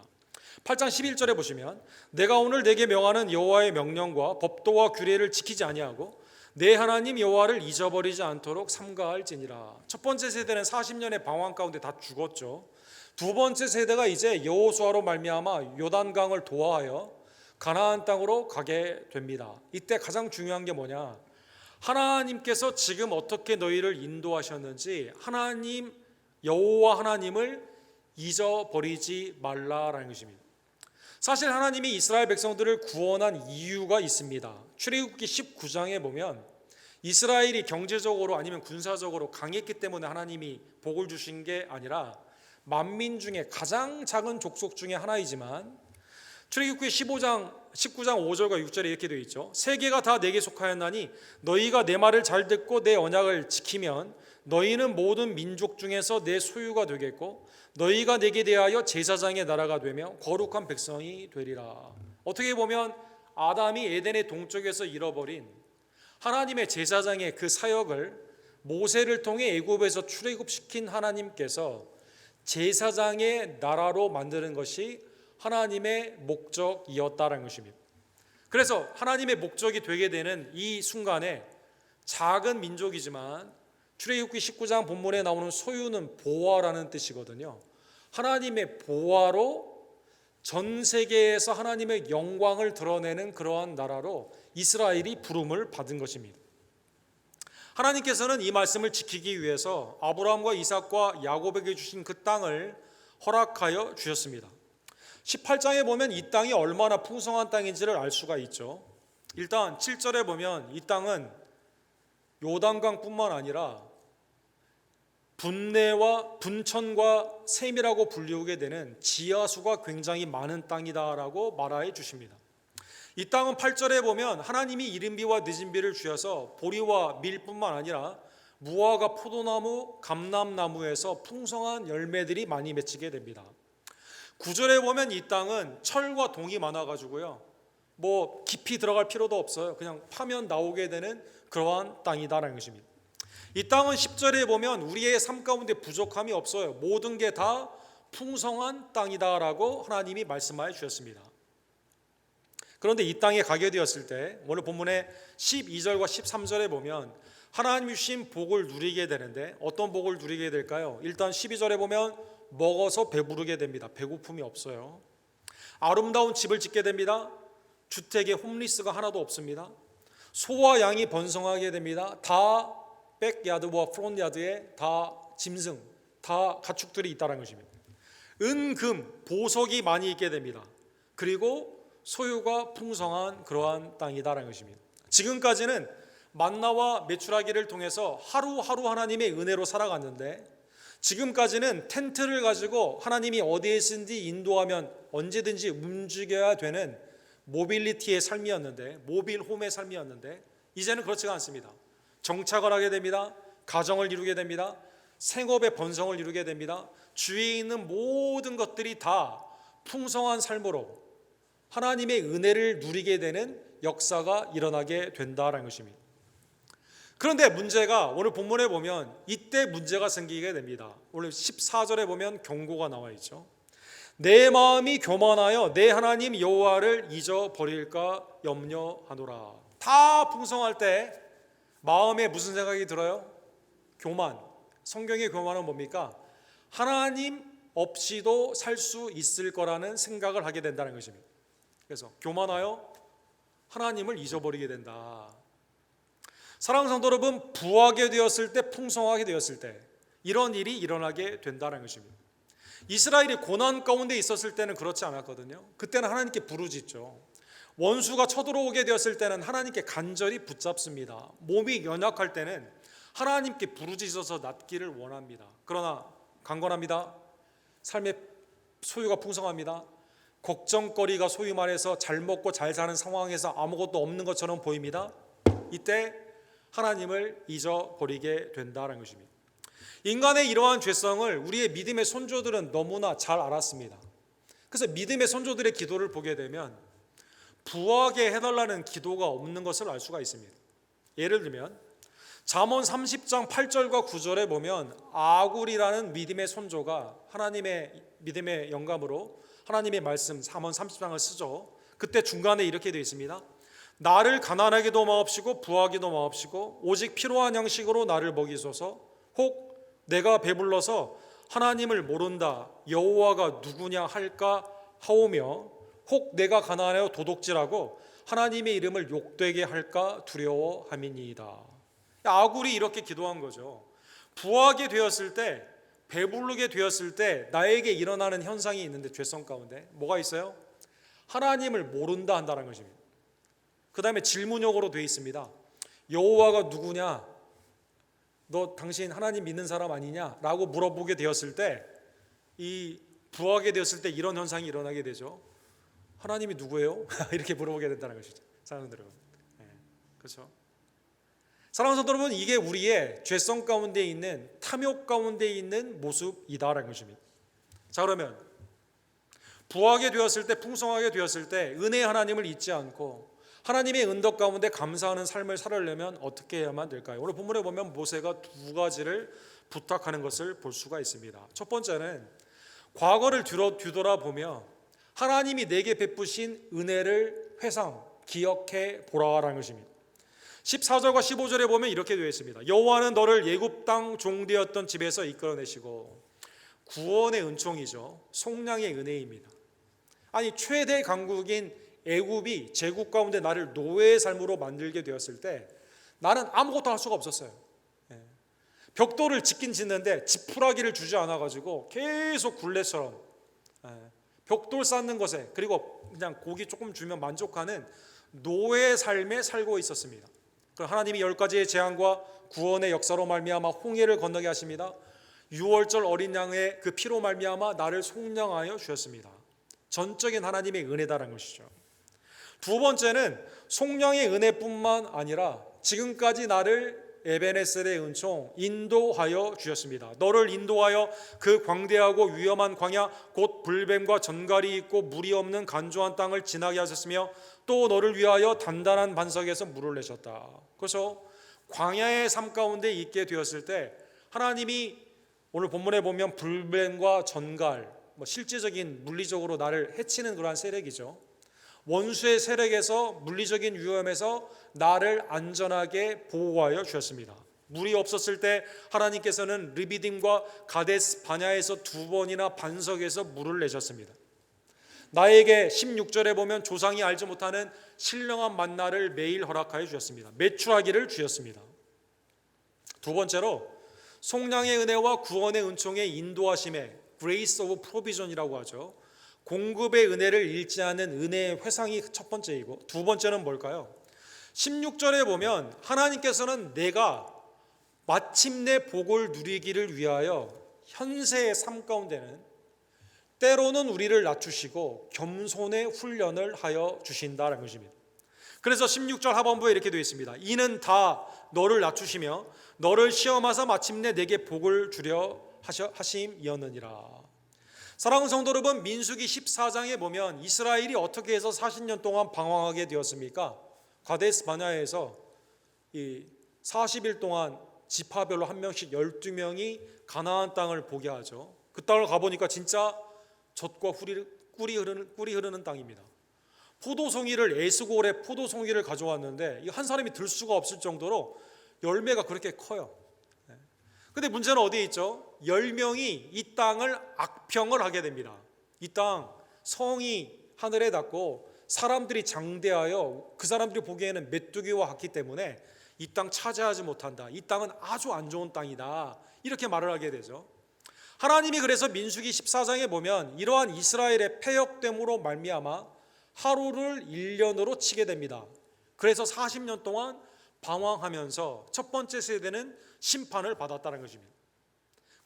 8장 11절에 보시면 내가 오늘 내게 명하는 여호와의 명령과 법도와 규례를 지키지 아니하고 내 하나님 여호와를 잊어버리지 않도록 삼가할지니라. 첫 번째 세대는 40년의 방황 가운데 다 죽었죠. 두 번째 세대가 이제 여호수아로 말미암아 요단강을 도하여 가나안 땅으로 가게 됩니다. 이때 가장 중요한 게 뭐냐? 하나님께서 지금 어떻게 너희를 인도하셨는지 하나님 여호와 하나님을 잊어버리지 말라라는 것입니다. 사실 하나님이 이스라엘 백성들을 구원한 이유가 있습니다. 출애굽기 19장에 보면 이스라엘이 경제적으로 아니면 군사적으로 강했기 때문에 하나님이 복을 주신 게 아니라 만민 중에 가장 작은 족속 중에 하나이지만 출애굽기 19장 5절과 6절에 이렇게 되어 있죠. 세계가 다 내게 속하였나니 너희가 내 말을 잘 듣고 내 언약을 지키면 너희는 모든 민족 중에서 내 소유가 되겠고 너희가 내게 대하여 제사장의 나라가 되며 거룩한 백성이 되리라. 어떻게 보면 아담이 에덴의 동쪽에서 잃어버린 하나님의 제사장의 그 사역을 모세를 통해 애굽에서 출애굽시킨 하나님께서 제사장의 나라로 만드는 것이 하나님의 목적이었다라는 것입니다. 그래서 하나님의 목적이 되게 되는 이 순간에 작은 민족이지만 출애굽기 19장 본문에 나오는 소유는 보화라는 뜻이거든요. 하나님의 보화로 전 세계에서 하나님의 영광을 드러내는 그러한 나라로 이스라엘이 부름을 받은 것입니다. 하나님께서는 이 말씀을 지키기 위해서 아브라함과 이삭과 야곱에게 주신 그 땅을 허락하여 주셨습니다. 18장에 보면 이 땅이 얼마나 풍성한 땅인지를 알 수가 있죠. 일단 7절에 보면 이 땅은 요단강뿐만 아니라 분내와 분천과 샘이라고 불리우게 되는 지하수가 굉장히 많은 땅이다라고 말하여 주십니다. 이 땅은 8절에 보면 하나님이 이른비와 늦은비를 주셔서 보리와 밀뿐만 아니라 무화과, 포도나무, 감람나무에서 풍성한 열매들이 많이 맺히게 됩니다. 9절에 보면 이 땅은 철과 동이 많아가지고요, 뭐 깊이 들어갈 필요도 없어요. 그냥 파면 나오게 되는 그러한 땅이다라는 것입니다. 이 땅은 10절에 보면 우리의 삶 가운데 부족함이 없어요. 모든 게 다 풍성한 땅이다라고 하나님이 말씀하여 주셨습니다. 그런데 이 땅에 가게 되었을 때 오늘 본문의 12절과 13절에 보면 하나님이 주신 복을 누리게 되는데 어떤 복을 누리게 될까요? 일단 12절에 보면 먹어서 배부르게 됩니다. 배고픔이 없어요. 아름다운 집을 짓게 됩니다. 주택에 홈리스가 하나도 없습니다. 소와 양이 번성하게 됩니다. 다 백야드와 프론야드에 다 짐승, 다 가축들이 있다는 것입니다. 은금, 보석이 많이 있게 됩니다. 그리고 소유가 풍성한 그러한 땅이다라는 것입니다. 지금까지는 만나와 메추라기를 통해서 하루하루 하나님의 은혜로 살아갔는데 지금까지는 텐트를 가지고 하나님이 어디에 있는지 인도하면 언제든지 움직여야 되는 모빌리티의 삶이었는데, 모빌홈의 삶이었는데 이제는 그렇지가 않습니다. 정착을 하게 됩니다. 가정을 이루게 됩니다. 생업의 번성을 이루게 됩니다. 주위에 있는 모든 것들이 다 풍성한 삶으로 하나님의 은혜를 누리게 되는 역사가 일어나게 된다는 것입니다. 그런데 문제가 오늘 본문에 보면 이때 문제가 생기게 됩니다. 오늘 14절에 보면 경고가 나와 있죠. 내 마음이 교만하여 내 하나님 여호와를 잊어버릴까 염려하노라. 다 풍성할 때 마음에 무슨 생각이 들어요? 교만. 성경의 교만은 뭡니까? 하나님 없이도 살 수 있을 거라는 생각을 하게 된다는 것입니다. 그래서 교만하여 하나님을 잊어버리게 된다. 사랑하는 성도 여러분, 부하게 되었을 때, 풍성하게 되었을 때 이런 일이 일어나게 된다는 것입니다. 이스라엘이 고난 가운데 있었을 때는 그렇지 않았거든요. 그때는 하나님께 부르짖죠. 원수가 쳐들어오게 되었을 때는 하나님께 간절히 붙잡습니다. 몸이 연약할 때는 하나님께 부르짖어서 낫기를 원합니다. 그러나 강건합니다. 삶의 소유가 풍성합니다. 걱정거리가 소위 말해서 잘 먹고 잘 사는 상황에서 아무것도 없는 것처럼 보입니다. 이때 하나님을 잊어버리게 된다는 것입니다. 인간의 이러한 죄성을 우리의 믿음의 선조들은 너무나 잘 알았습니다. 그래서 믿음의 선조들의 기도를 보게 되면 부하게 해달라는 기도가 없는 것을 알 수가 있습니다. 예를 들면 잠언 30장 8절과 9절에 보면 아굴이라는 믿음의 선조가 하나님의 믿음의 영감으로 하나님의 말씀 3원 30장을 쓰죠. 그때 중간에 이렇게 되어 있습니다. 나를 가난하게도 마옵시고 부하게도 마옵시고 오직 필요한 양식으로 나를 먹이소서. 혹 내가 배불러서 하나님을 모른다 여호와가 누구냐 할까 하오며 혹 내가 가난하여 도둑질하고 하나님의 이름을 욕되게 할까 두려워함이니이다. 아굴이 이렇게 기도한 거죠. 부하게 되었을 때, 배부르게 되었을 때 나에게 일어나는 현상이 있는데, 죄성 가운데 뭐가 있어요? 하나님을 모른다 한다는 것입니다. 그 다음에 질문형으로 되어 있습니다. 여호와가 누구냐? 너 당신 하나님 믿는 사람 아니냐? 라고 물어보게 되었을 때, 이 부하게 되었을 때 이런 현상이 일어나게 되죠. 하나님이 누구예요? 이렇게 물어보게 된다는 것이죠. 사랑하는 여러분, 그렇죠? 사랑하는 성도 여러분, 이게 우리의 죄성 가운데 있는, 탐욕 가운데 있는 모습이다라는 것입니다. 자, 그러면 부하게 되었을 때, 풍성하게 되었을 때 은혜의 하나님을 잊지 않고 하나님의 은덕 가운데 감사하는 삶을 살려면 어떻게 해야만 될까요? 오늘 본문에 보면 모세가 두 가지를 부탁하는 것을 볼 수가 있습니다. 첫 번째는 과거를 뒤돌아보며 하나님이 내게 베푸신 은혜를 기억해 보라라는 것입니다. 14절과 15절에 보면 이렇게 되어 있습니다. 여호와는 너를 애굽 땅 종되었던 집에서 이끌어내시고, 구원의 은총이죠. 속량의 은혜입니다. 아니, 최대 강국인 애굽이 제국 가운데 나를 노예의 삶으로 만들게 되었을 때 나는 아무것도 할 수가 없었어요. 벽돌을 짓긴 짓는데 지푸라기를 주지 않아가지고 계속 굴레처럼 벽돌 쌓는 것에, 그리고 그냥 고기 조금 주면 만족하는 노예 삶에 살고 있었습니다. 하나님이 10가지의 재앙과 구원의 역사로 말미암아 홍해를 건너게 하십니다. 6월절 어린 양의 그 피로 말미암아 나를 속량하여 주셨습니다. 전적인 하나님의 은혜다라는 것이죠. 두 번째는 속량의 은혜뿐만 아니라 지금까지 나를 에베네셀의 은총 인도하여 주셨습니다. 너를 인도하여 그 광대하고 위험한 광야 곧 불뱀과 전갈이 있고 물이 없는 간조한 땅을 지나게 하셨으며 또 너를 위하여 단단한 반석에서 물을 내셨다. 그래서 광야의 삶 가운데 있게 되었을 때 하나님이 오늘 본문에 보면 불뱀과 전갈, 실제적인 물리적으로 나를 해치는 그러한 세력이죠. 원수의 세력에서, 물리적인 위험에서 나를 안전하게 보호하여 주셨습니다. 물이 없었을 때 하나님께서는 르비딤과 가데스 바냐에서 2번이나 반석에서 물을 내셨습니다. 나에게 16절에 보면 조상이 알지 못하는 신령한 만나를 매일 허락하여 주셨습니다. 매출하기를 주셨습니다. 두 번째로 속량의 은혜와 구원의 은총의 인도하심에 Grace of Provision이라고 하죠. 공급의 은혜를 잃지 않은 은혜의 회상이 첫 번째이고, 두 번째는 뭘까요? 16절에 보면 하나님께서는 내가 마침내 복을 누리기를 위하여 현세의 삶 가운데는 때로는 우리를 낮추시고 겸손의 훈련을 하여 주신다는 것입니다. 그래서 16절 하반부에 이렇게 되어 있습니다. 이는 다 너를 낮추시며 너를 시험하사 마침내 내게 복을 주려 하심이었느니라. 사랑하는 성도 여러분, 민수기 14장에 보면 이스라엘이 어떻게 해서 40년 동안 방황하게 되었습니까? 가데스 바냐에서 이 40일 동안 지파별로 한 명씩 12명이 가나안 땅을 보게 하죠. 그 땅을 가보니까 진짜 젖과 꿀이 흐르는 땅입니다. 포도송이를, 에스골에 포도송이를 가져왔는데 한 사람이 들 수가 없을 정도로 열매가 그렇게 커요. 근데 문제는 어디에 있죠? 10명이 이 땅을 악평을 하게 됩니다. 이 땅 성이 하늘에 닿고 사람들이 장대하여 그 사람들이 보기에는 메뚜기와 같기 때문에 이 땅 차지하지 못한다. 이 땅은 아주 안 좋은 땅이다. 이렇게 말을 하게 되죠. 하나님이 그래서 민수기 14장에 보면 이러한 이스라엘의 패역됨으로 말미암아 하루를 1년으로 치게 됩니다. 그래서 40년 동안 방황하면서 첫 번째 세대는 심판을 받았다는 것입니다.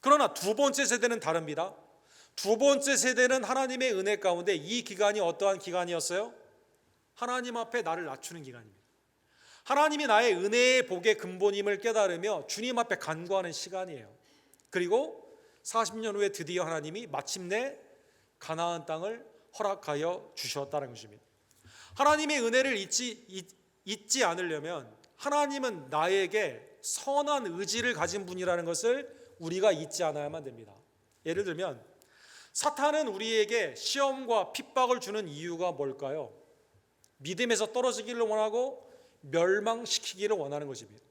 그러나 두 번째 세대는 다릅니다. 두 번째 세대는 하나님의 은혜 가운데 이 기간이 어떠한 기간이었어요? 하나님 앞에 나를 낮추는 기간입니다. 하나님이 나의 은혜의 복의 근본임을 깨달으며 주님 앞에 간구하는 시간이에요. 그리고 40년 후에 드디어 하나님이 마침내 가나안 땅을 허락하여 주셨다는 것입니다. 하나님의 은혜를 잊지 않으려면 하나님은 나에게 선한 의지를 가진 분이라는 것을 우리가 잊지 않아야만 됩니다. 예를 들면 사탄은 우리에게 시험과 핍박을 주는 이유가 뭘까요? 믿음에서 떨어지기를 원하고 멸망시키기를 원하는 것입니다.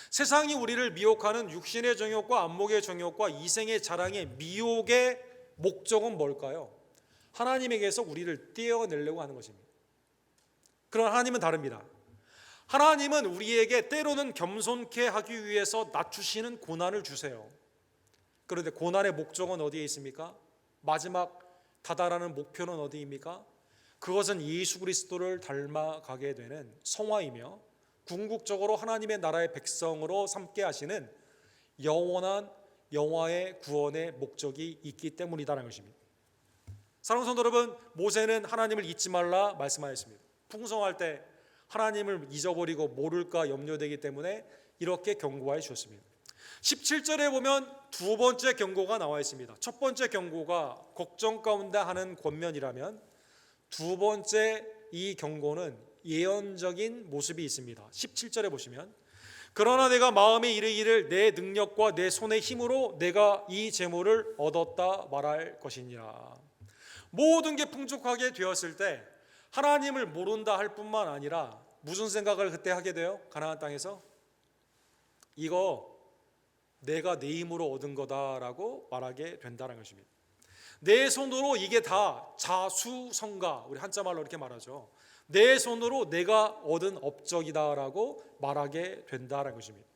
세상이 우리를 미혹하는 육신의 정욕과 안목의 정욕과 이생의 자랑의 미혹의 목적은 뭘까요? 하나님에게서 우리를 떼어내려고 하는 것입니다. 그러나 하나님은 다릅니다. 하나님은 우리에게 때로는 겸손케 하기 위해서 낮추시는 고난을 주세요. 그런데 고난의 목적은 어디에 있습니까? 마지막 다다라는 목표는 어디입니까? 그것은 예수 그리스도를 닮아가게 되는 성화이며 궁극적으로 하나님의 나라의 백성으로 삼게 하시는 영원한 영화의 구원의 목적이 있기 때문이다라는 것입니다. 사랑하는 성도 여러분, 모세는 하나님을 잊지 말라 말씀하였습니다. 풍성할 때 하나님을 잊어버리고 모를까 염려되기 때문에 이렇게 경고해 주었습니다. 17절에 보면 두 번째 경고가 나와 있습니다. 첫 번째 경고가 걱정 가운데 하는 권면이라면 두 번째 이 경고는 예언적인 모습이 있습니다. 17절에 보시면 그러나 내가 마음에 이르기를 내 능력과 내 손의 힘으로 내가 이 재물을 얻었다 말할 것이니라. 모든 게 풍족하게 되었을 때 하나님을 모른다 할 뿐만 아니라 무슨 생각을 그때 하게 돼요? 가나안 땅에서 이거 내가 내 힘으로 얻은 거다라고 말하게 된다는 것입니다. 내 손으로 이게 다 자수성가, 우리 한자말로 이렇게 말하죠. 내 손으로 내가 얻은 업적이다라고 말하게 된다는 것입니다.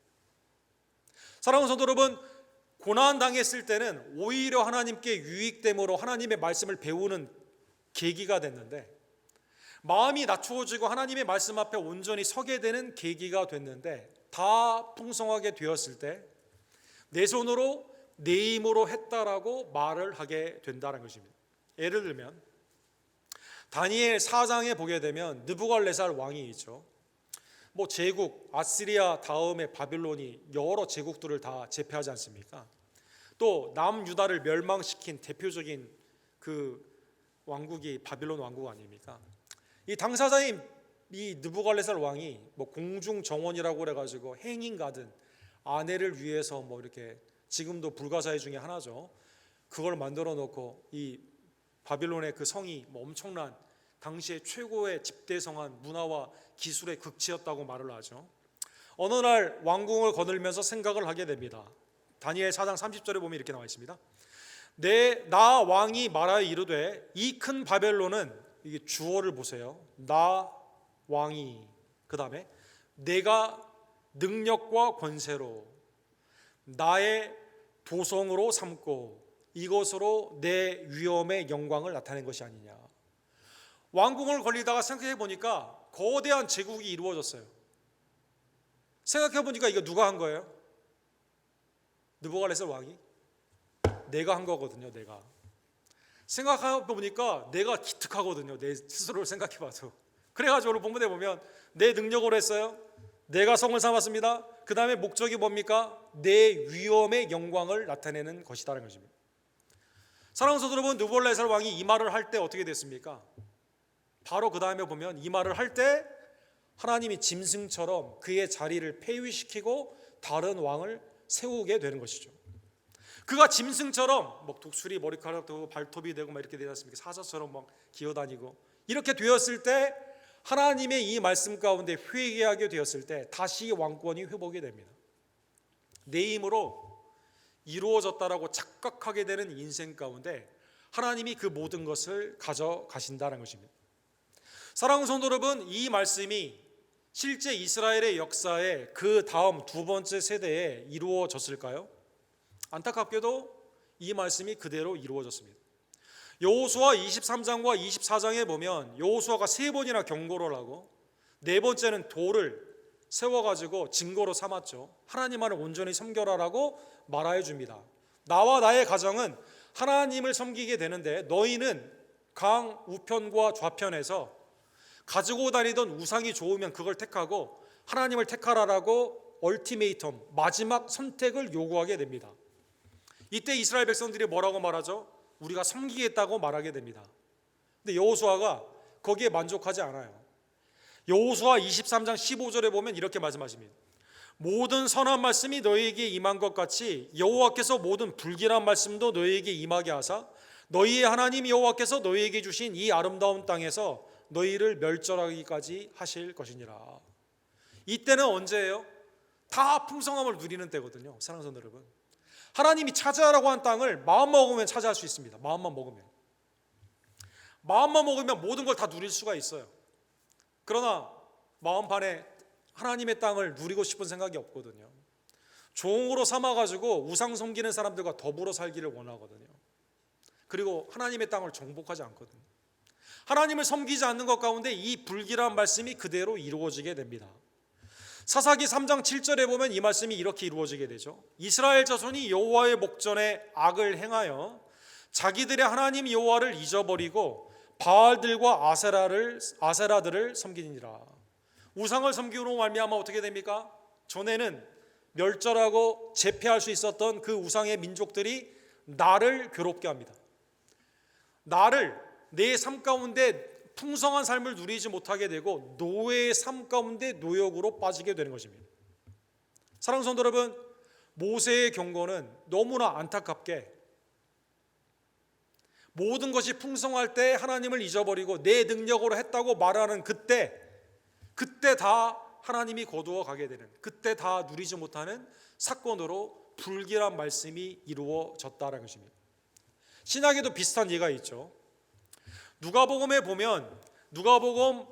사랑하는 성도 여러분, 고난 당했을 때는 오히려 하나님께 유익됨으로 하나님의 말씀을 배우는 계기가 됐는데, 마음이 낮추어지고 하나님의 말씀 앞에 온전히 서게 되는 계기가 됐는데, 다 풍성하게 되었을 때 내 손으로 내 힘으로 했다라고 말을 하게 된다는 것입니다. 예를 들면 다니엘 4장에 보게 되면 느부갓네살 왕이 있죠. 뭐 제국 아시리아 다음에 바빌론이 여러 제국들을 다 제패하지 않습니까? 또 남유다를 멸망시킨 대표적인 그 왕국이 바빌론 왕국 아닙니까? 이 당사자인 이 느부갓네살 왕이 뭐 공중 정원이라고 그래가지고 행인 가든 아내를 위해서 뭐 이렇게 지금도 불가사의 중에 하나죠. 그걸 만들어 놓고 이 바빌론의 그 성이 뭐 엄청난 당시의 최고의 집대성한 문화와 기술의 극치였다고 말을 하죠. 어느 날 왕궁을 거닐면서 생각을 하게 됩니다. 다니엘 4장 30절에 보면 이렇게 나와 있습니다. 나 왕이 말하여 이르되 이 큰 바벨론은, 이게 주어를 보세요. 나 왕이, 그 다음에 내가 능력과 권세로 나의 도성으로 삼고 이것으로 내 위엄의 영광을 나타낸 것이 아니냐. 왕궁을 걸리다가 생각해 보니까 거대한 제국이 이루어졌어요. 생각해 보니까 이거 누가 한 거예요? 느부갓네살 왕이? 내가 한 거거든요. 내가 생각해 보니까 내가 기특하거든요. 내 스스로를 생각해 봐도. 그래가지고 오늘 본문에 보면 내 능력으로 했어요. 내가 성을 삼았습니다. 그 다음에 목적이 뭡니까? 내 위엄의 영광을 나타내는 것이다라는 것입니다. 사랑하는 성도 여러분, 느부갓네살 왕이 이 말을 할 때 어떻게 됐습니까? 바로 그 다음에 보면 이 말을 할 때 하나님이 짐승처럼 그의 자리를 폐위시키고 다른 왕을 세우게 되는 것이죠. 그가 짐승처럼 뭐 독수리 머리카락도 발톱이 되고 막 이렇게 되지 않습니까? 사자처럼 막 기어다니고 이렇게 되었을 때 하나님의 이 말씀 가운데 회개하게 되었을 때 다시 왕권이 회복이 됩니다. 내 힘으로 이루어졌다라고 착각하게 되는 인생 가운데 하나님이 그 모든 것을 가져가신다는 것입니다. 사랑하는 성도 여러분, 이 말씀이 실제 이스라엘의 역사에 그 다음 두 번째 세대에 이루어졌을까요? 안타깝게도 이 말씀이 그대로 이루어졌습니다. 여호수아 23장과 24장에 보면 여호수아가 세 번이나 경고를 하고 네 번째는 돌을 세워가지고 증거로 삼았죠. 하나님만을 온전히 섬겨라라고 말하여 줍니다. 나와 나의 가정은 하나님을 섬기게 되는데 너희는 강 우편과 좌편에서 가지고 다니던 우상이 좋으면 그걸 택하고 하나님을 택하라라고 얼티메이텀, 마지막 선택을 요구하게 됩니다. 이때 이스라엘 백성들이 뭐라고 말하죠? 우리가 섬기겠다고 말하게 됩니다. 근데 여호수아가 거기에 만족하지 않아요. 여호수아 23장 15절에 보면 이렇게 말씀하십니다. 모든 선한 말씀이 너희에게 임한 것 같이 여호와께서 모든 불길한 말씀도 너희에게 임하게 하사 너희의 하나님 여호와께서 너희에게 주신 이 아름다운 땅에서 너희를 멸절하기까지 하실 것이니라. 이때는 언제예요? 다 풍성함을 누리는 때거든요. 사랑하는 성도 여러분, 하나님이 차지하라고 한 땅을 마음만 먹으면 차지할 수 있습니다. 마음만 먹으면 모든 걸 다 누릴 수가 있어요. 그러나 마음판에 하나님의 땅을 누리고 싶은 생각이 없거든요. 종으로 삼아가지고 우상 섬기는 사람들과 더불어 살기를 원하거든요. 그리고 하나님의 땅을 정복하지 않거든요. 하나님을 섬기지 않는 것 가운데 이 불길한 말씀이 그대로 이루어지게 됩니다. 사사기 3장 7절에 보면 이 말씀이 이렇게 이루어지게 되죠. 이스라엘 자손이 여호와의 목전에 악을 행하여 자기들의 하나님 여호와를 잊어버리고 바알들과 아세라들을 섬기니라. 우상을 섬기므로 말미암아 어떻게 됩니까? 전에는 멸절하고 제패할 수 있었던 그 우상의 민족들이 나를 괴롭게 합니다. 나를 내 삶 가운데 풍성한 삶을 누리지 못하게 되고 노예의 삶 가운데 노역으로 빠지게 되는 것입니다. 사랑하는 성도 여러분, 모세의 경고는 너무나 안타깝게 모든 것이 풍성할 때 하나님을 잊어버리고 내 능력으로 했다고 말하는 그때 다 하나님이 거두어 가게 되는, 그때 다 누리지 못하는 사건으로 불길한 말씀이 이루어졌다는 것입니다. 신약에도 비슷한 예가 있죠. 누가복음에 보면, 누가복음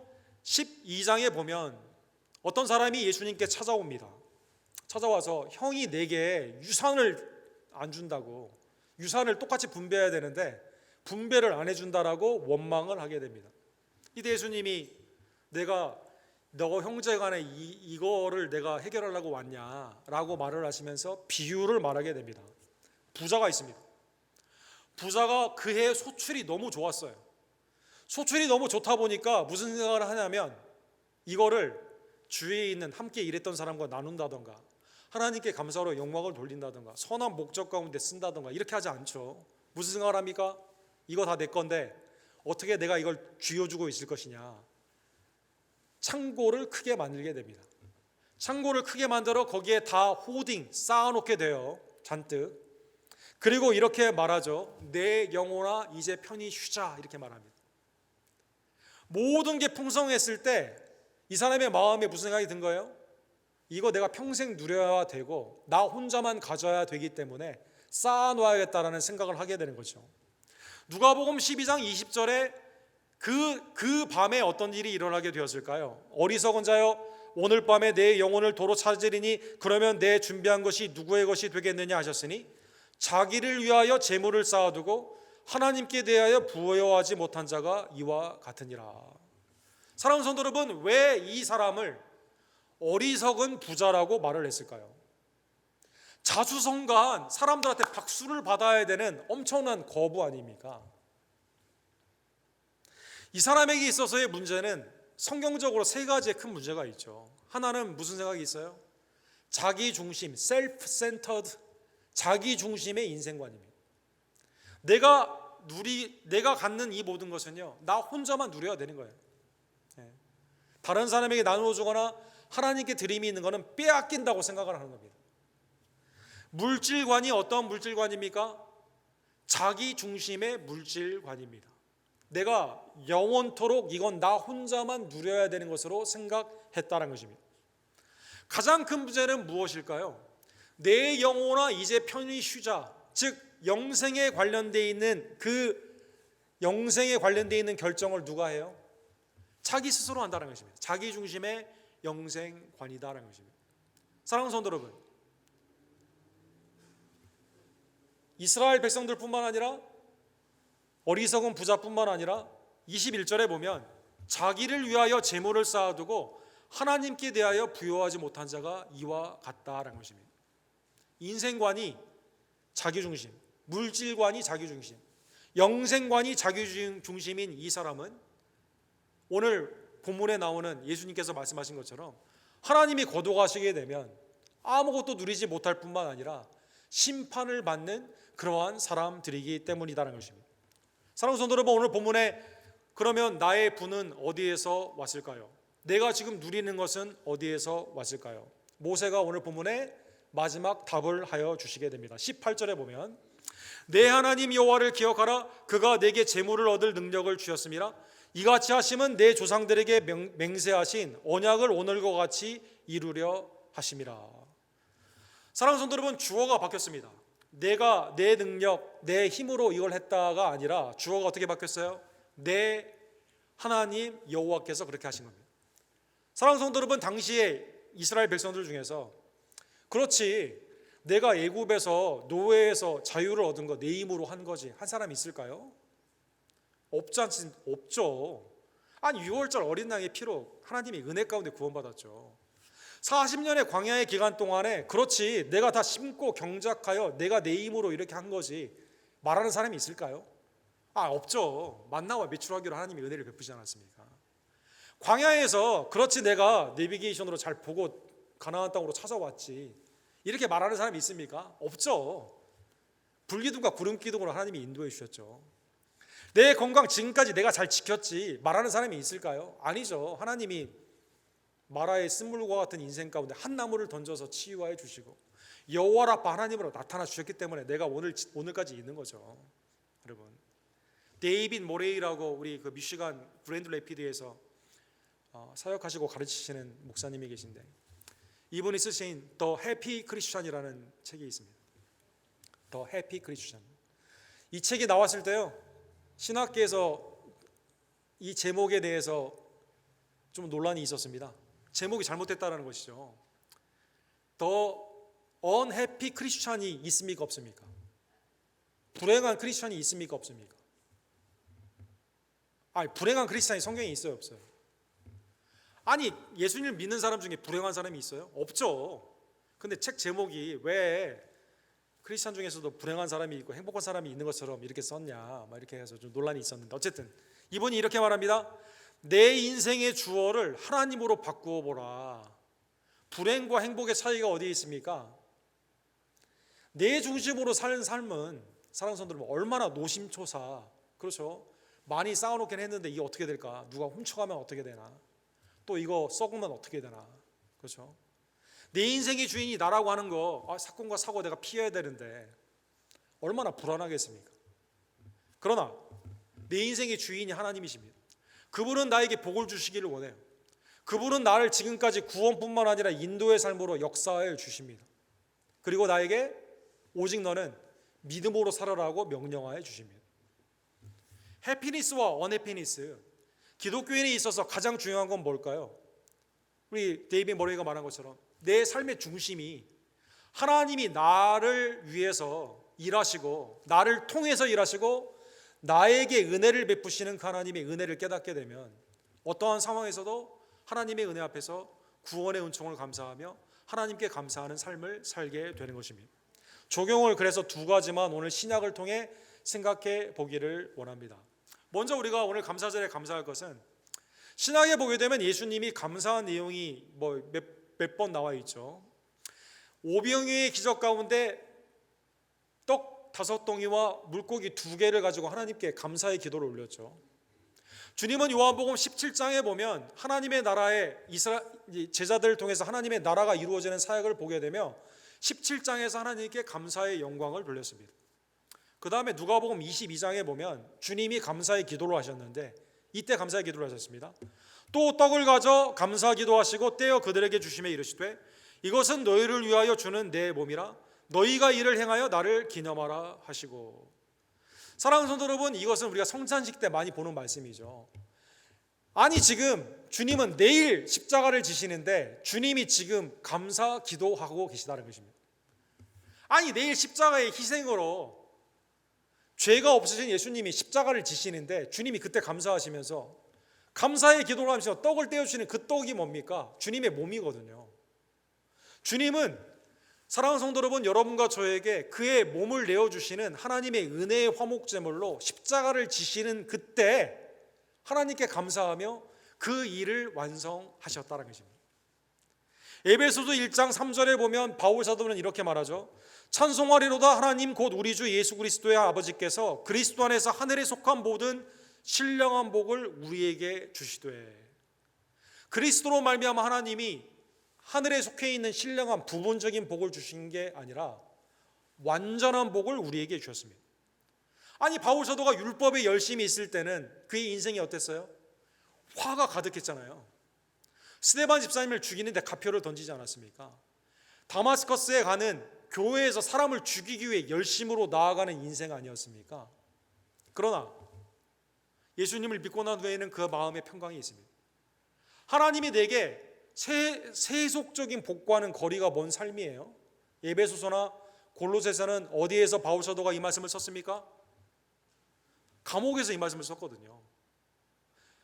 12장에 보면 어떤 사람이 예수님께 찾아옵니다. 찾아와서 형이 내게 유산을 안 준다고, 유산을 똑같이 분배해야 되는데 분배를 안 해준다라고 원망을 하게 됩니다. 이때 예수님이 내가 너 형제 간에 이거를 내가 해결하려고 왔냐라고 말을 하시면서 비유를 말하게 됩니다. 부자가 있습니다. 부자가 그해 소출이 너무 좋았어요. 소출이 너무 좋다 보니까 무슨 생각을 하냐면 이거를 주위에 있는 함께 일했던 사람과 나눈다던가 하나님께 감사로 영광을 돌린다던가 선한 목적 가운데 쓴다던가 이렇게 하지 않죠. 무슨 생각을 합니까? 이거 다 내 건데 어떻게 내가 이걸 쥐어주고 있을 것이냐. 창고를 크게 만들게 됩니다. 창고를 크게 만들어 거기에 다 호딩 쌓아놓게 돼요. 잔뜩. 그리고 이렇게 말하죠. 내 영혼아 이제 편히 쉬자, 이렇게 말합니다. 모든 게 풍성했을 때 이 사람의 마음에 무슨 생각이 든 거예요? 이거 내가 평생 누려야 되고 나 혼자만 가져야 되기 때문에 쌓아놓아야겠다라는 생각을 하게 되는 거죠. 누가복음 12장 20절에 그 밤에 어떤 일이 일어나게 되었을까요? 어리석은 자여 오늘 밤에 내 영혼을 도로 찾으리니 그러면 내 준비한 것이 누구의 것이 되겠느냐 하셨으니 자기를 위하여 재물을 쌓아두고 하나님께 대하여 부여하지 못한 자가 이와 같으니라. 사랑하는 성도 여러분, 왜 이 사람을 어리석은 부자라고 말을 했을까요? 자수성가한 사람들한테 박수를 받아야 되는 엄청난 거부 아닙니까? 이 사람에게 있어서의 문제는 성경적으로 세 가지의 큰 문제가 있죠. 하나는 무슨 생각이 있어요? 자기 중심, self-centered, 자기 중심의 인생관입니다. 내가 갖는 이 모든 것은요, 나 혼자만 누려야 되는 거예요. 다른 사람에게 나누어주거나 하나님께 드림이 있는 것은 빼앗긴다고 생각을 하는 겁니다. 물질관이 어떤 물질관입니까? 자기 중심의 물질관입니다. 내가 영원토록 이건 나 혼자만 누려야 되는 것으로 생각했다는 것입니다. 가장 큰 문제는 무엇일까요? 내 영혼아 이제 편히 쉬자, 즉 영생에 관련되어 있는 결정을 누가 해요? 자기 스스로 한다는 것입니다. 자기 중심의 영생관이다라는 것입니다. 사랑하는 성도 여러분, 이스라엘 백성들뿐만 아니라 어리석은 부자뿐만 아니라 21절에 보면 자기를 위하여 재물을 쌓아두고 하나님께 대하여 부여하지 못한 자가 이와 같다라는 것입니다. 인생관이 자기중심, 물질관이 자기중심, 영생관이 자기중심인 이 사람은 오늘 본문에 나오는 예수님께서 말씀하신 것처럼 하나님이 거둬가시게 되면 아무것도 누리지 못할 뿐만 아니라 심판을 받는 그러한 사람들이기 때문이다라는 것입니다. 사랑하는 성도 여러분, 오늘 본문에 그러면 나의 부는 어디에서 왔을까요? 내가 지금 누리는 것은 어디에서 왔을까요? 모세가 오늘 본문에 마지막 답을 하여 주시게 됩니다. 18절에 보면 내 하나님 여호와를 기억하라. 그가 내게 재물을 얻을 능력을 주셨음이라. 이같이 하심은 내 조상들에게 맹세하신 언약을 오늘과 같이 이루려 하심이라. 사랑하는 성도 여러분, 주어가 바뀌었습니다. 내가 내 능력, 내 힘으로 이걸 했다가 아니라 주어가 어떻게 바뀌었어요? 내 하나님 여호와께서 그렇게 하신 겁니다. 사랑하는 성도 여러분, 당시에 이스라엘 백성들 중에서 그렇지 내가 애굽에서 노예에서 자유를 얻은 거 내 힘으로 한 거지 한 사람이 있을까요? 없죠. 아니 6월절 어린 양의 피로 하나님이 은혜 가운데 구원받았죠. 40년의 광야의 기간 동안에 그렇지 내가 다 심고 경작하여 내가 내 힘으로 이렇게 한 거지 말하는 사람이 있을까요? 없죠. 만나와 매출하기로 하나님이 은혜를 베푸지 않았습니까? 광야에서 그렇지 내가 내비게이션으로 잘 보고 가나안 땅으로 찾아왔지 이렇게 말하는 사람이 있습니까? 없죠. 불기둥과 구름기둥으로 하나님이 인도해 주셨죠. 내 건강 지금까지 내가 잘 지켰지 말하는 사람이 있을까요? 아니죠. 하나님이 마라의 쓴물과 같은 인생 가운데 한 나무를 던져서 치유해 주시고 여호와라파 하나님으로 나타나 주셨기 때문에 내가 오늘까지 있는 거죠. 여러분, 데이빗 모레이라고 우리 그 미시간 브랜드 레피드에서 사역하시고 가르치시는 목사님이 계신데 이분이 쓰신 더 해피 크리스천이라는 책이 있습니다. 더 해피 크리스천. 이 책이 나왔을 때요, 신학계에서 이 제목에 대해서 좀 논란이 있었습니다. 제목이 잘못됐다는 것이죠. 더 unhappy 크리스천이 있습니까 없습니까? 불행한 크리스천이 있습니까 없습니까? 불행한 크리스천이 성경에 있어요 없어요? 아니 예수님을 믿는 사람 중에 불행한 사람이 있어요? 없죠. 근데 책 제목이 왜 크리스천 중에서도 불행한 사람이 있고 행복한 사람이 있는 것처럼 이렇게 썼냐 이렇게 해서 좀 논란이 있었는데 어쨌든 이분이 이렇게 말합니다. 내 인생의 주어를 하나님으로 바꾸어 보라. 불행과 행복의 차이가 어디에 있습니까? 내 중심으로 사는 삶은 사랑하는 성도들 얼마나 노심초사, 그렇죠? 많이 쌓아놓긴 했는데 이게 어떻게 될까? 누가 훔쳐가면 어떻게 되나? 또 이거 썩으면 어떻게 되나? 그렇죠? 내 인생의 주인이 나라고 하는 거 사건과 사고 내가 피해야 되는데 얼마나 불안하겠습니까? 그러나 내 인생의 주인이 하나님이십니다. 그분은 나에게 복을 주시기를 원해요. 그분은 나를 지금까지 구원뿐만 아니라 인도의 삶으로 역사해 주십니다. 그리고 나에게 오직 너는 믿음으로 살아라고 명령하여 주십니다. 해피니스와 언해피니스, 기독교인에 있어서 가장 중요한 건 뭘까요? 우리 데이빗 머레이가 말한 것처럼 내 삶의 중심이 하나님이 나를 위해서 일하시고 나를 통해서 일하시고 나에게 은혜를 베푸시는 그 하나님의 은혜를 깨닫게 되면 어떠한 상황에서도 하나님의 은혜 앞에서 구원의 은총을 감사하며 하나님께 감사하는 삶을 살게 되는 것입니다. 적용을 그래서 두 가지만 오늘 신약을 통해 생각해 보기를 원합니다. 먼저 우리가 오늘 감사절에 감사할 것은 신약에 보게 되면 예수님이 감사한 내용이 몇 번 나와 있죠. 오병이어의 기적 가운데 떡 5덩이와 물고기 2개를 가지고 하나님께 감사의 기도를 올렸죠. 주님은 요한복음 17장에 보면 하나님의 나라의 제자들을 통해서 하나님의 나라가 이루어지는 사역을 보게 되며 17장에서 하나님께 감사의 영광을 돌렸습니다. 그 다음에 누가복음 22장에 보면 주님이 감사의 기도를 하셨는데 이때 감사의 기도를 하셨습니다. 또 떡을 가져 감사 기도하시고 떼어 그들에게 주시며 이르시되 이것은 너희를 위하여 주는 내 몸이라 너희가 이를 행하여 나를 기념하라 하시고. 사랑하는 성도 여러분, 이것은 우리가 성찬식 때 많이 보는 말씀이죠. 아니 지금 주님은 내일 십자가를 지시는데 주님이 지금 감사 기도하고 계시다는 것입니다. 아니 내일 십자가의 희생으로 죄가 없으신 예수님이 십자가를 지시는데 주님이 그때 감사하시면서 감사의 기도를 하면서 떡을 떼어주시는 그 떡이 뭡니까? 주님의 몸이거든요. 주님은 사랑하는 성도 여러분, 여러분과 저에게 그의 몸을 내어주시는 하나님의 은혜의 화목제물로 십자가를 지시는 그때 하나님께 감사하며 그 일을 완성하셨다는 것입니다. 에베소서 1장 3절에 보면 바울 사도는 이렇게 말하죠. 찬송하리로다 하나님 곧 우리 주 예수 그리스도의 아버지께서 그리스도 안에서 하늘에 속한 모든 신령한 복을 우리에게 주시되. 그리스도로 말미암아 하나님이 하늘에 속해 있는 신령한 부분적인 복을 주신 게 아니라 완전한 복을 우리에게 주셨습니다. 아니 바울 사도가 율법에 열심히 있을 때는 그의 인생이 어땠어요? 화가 가득했잖아요. 스데반 집사님을 죽이는데 가표를 던지지 않았습니까? 다마스커스에 가는 교회에서 사람을 죽이기 위해 열심으로 나아가는 인생 아니었습니까? 그러나 예수님을 믿고 난 후에는 그 마음에 평강이 있습니다. 하나님이 내게 세속적인 복과는 거리가 먼 삶이에요. 에베소서나 골로새서는 어디에서 바울 사도가 이 말씀을 썼습니까? 감옥에서 이 말씀을 썼거든요.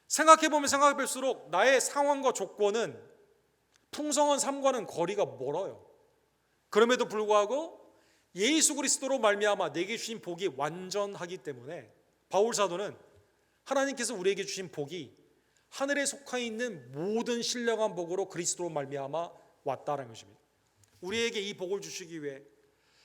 생각해보면 생각해볼수록 나의 상황과 조건은 풍성한 삶과는 거리가 멀어요. 그럼에도 불구하고 예수 그리스도로 말미암아 내게 주신 복이 완전하기 때문에 바울 사도는 하나님께서 우리에게 주신 복이 하늘에 속해 있는 모든 신령한 복으로 그리스도로 말미암아 왔다는 것입니다. 우리에게 이 복을 주시기 위해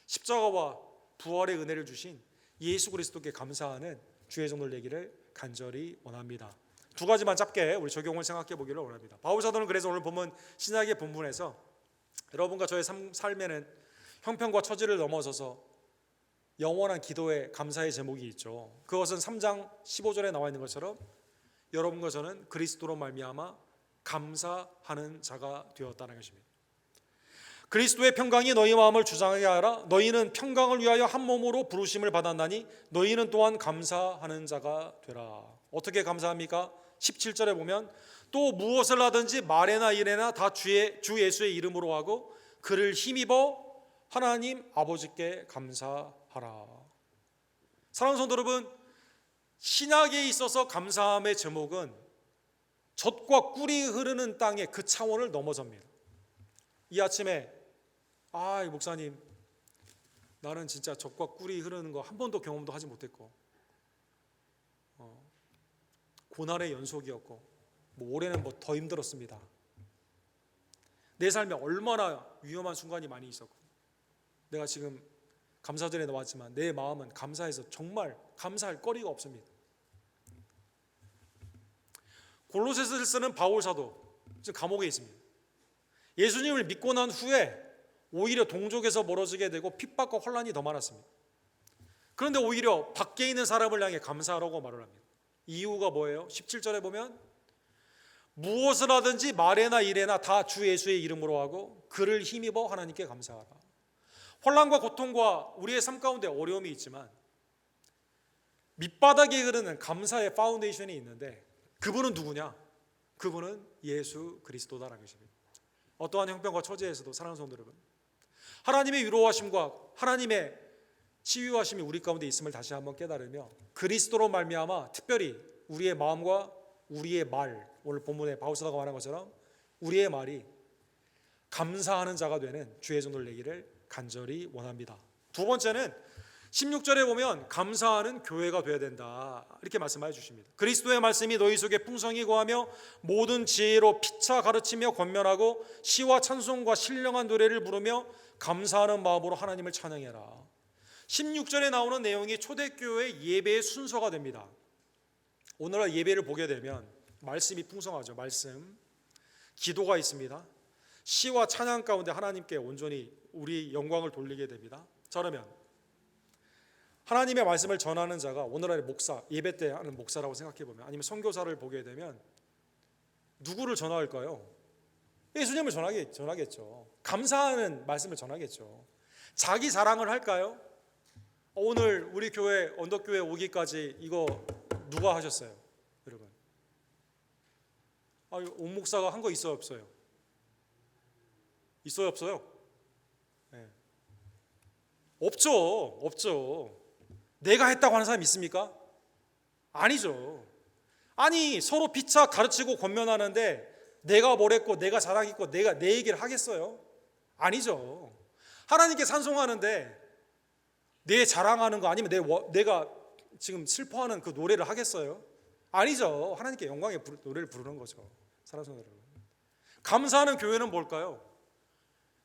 십자가와 부활의 은혜를 주신 예수 그리스도께 감사하는 주의 종들 되기를 간절히 원합니다. 두 가지만 짧게 우리 적용을 생각해 보기를 원합니다. 바울 사도는 그래서 오늘 본문 신약의 본문에서 여러분과 저의 삶에는 형편과 처지를 넘어서서 영원한 기도의 감사의 제목이 있죠. 그것은 3장 15절에 나와 있는 것처럼 여러분과 저는 그리스도로 말미암아 감사하는 자가 되었다는 것입니다. 그리스도의 평강이 너희 마음을 주장하게 하라. 너희는 평강을 위하여 한 몸으로 부르심을 받았나니 너희는 또한 감사하는 자가 되라. 어떻게 감사합니까? 17절에 보면 또 무엇을 하든지 말에나 일에나 다 주 예수의 이름으로 하고 그를 힘입어 하나님 아버지께 감사하라. 사랑하는 성도 여러분, 신약에 있어서 감사함의 제목은 젖과 꿀이 흐르는 땅의 그 차원을 넘어섭니다. 이 아침에 목사님, 나는 진짜 젖과 꿀이 흐르는 거 한 번도 경험도 하지 못했고 고난의 연속이었고 올해는 더 힘들었습니다. 내 삶에 얼마나 위험한 순간이 많이 있었고 내가 지금 감사절에 나왔지만 내 마음은 감사해서 정말 감사할 거리가 없습니다. 골로새서를 쓰는 바울 사도 지금 감옥에 있습니다. 예수님을 믿고 난 후에 오히려 동족에서 멀어지게 되고 핍박과 혼란이 더 많았습니다. 그런데 오히려 밖에 있는 사람을 향해 감사하라고 말을 합니다. 이유가 뭐예요? 17절에 보면 무엇을 하든지 말에나 일에나 다 주 예수의 이름으로 하고 그를 힘입어 하나님께 감사하라. 혼란과 고통과 우리의 삶 가운데 어려움이 있지만 밑바닥에 흐르는 감사의 파운데이션이 있는데 그분은 누구냐? 그분은 예수 그리스도다라는 것입니다. 어떠한 형편과 처지에서도 사랑하는 성도 여러분, 하나님의 위로하심과 하나님의 치유하심이 우리 가운데 있음을 다시 한번 깨달으며 그리스도로 말미암아 특별히 우리의 마음과 우리의 말, 오늘 본문에 바울 사도가 말한 것처럼 우리의 말이 감사하는 자가 되는 주의 종들 되기를 간절히 원합니다. 두 번째는 16절에 보면 감사하는 교회가 되어야 된다 이렇게 말씀해 주십니다. 그리스도의 말씀이 너희 속에 풍성히 거하며 모든 지혜로 피차 가르치며 권면하고 시와 찬송과 신령한 노래를 부르며 감사하는 마음으로 하나님을 찬양해라. 16절에 나오는 내용이 초대교회의 예배의 순서가 됩니다. 오늘날 예배를 보게 되면 말씀이 풍성하죠. 말씀, 기도가 있습니다. 시와 찬양 가운데 하나님께 온전히 우리 영광을 돌리게 됩니다. 자, 그러면 하나님의 말씀을 전하는 자가 오늘날의 목사, 예배 때 하는 목사라고 생각해보면 아니면 선교사를 보게 되면 누구를 전할까요? 예수님을 전하겠죠. 감사하는 말씀을 전하겠죠. 자기 자랑을 할까요? 오늘 우리 교회 언덕교회 오기까지 이거 누가 하셨어요? 여러분, 온 목사가 한 거 있어요 없어요? 있어요 없어요? 네. 없죠. 내가 했다고 하는 사람 있습니까? 아니죠. 아니 서로 피차 가르치고 권면하는데 내가 뭘 했고 내가 자랑했고 내가 내 얘기를 하겠어요? 아니죠. 하나님께 찬송하는데 내 자랑하는 거 아니면 내가 지금 슬퍼하는 그 노래를 하겠어요? 아니죠. 하나님께 영광의 노래를 부르는 거죠. 사랑하는 여러분, 감사하는 교회는 뭘까요?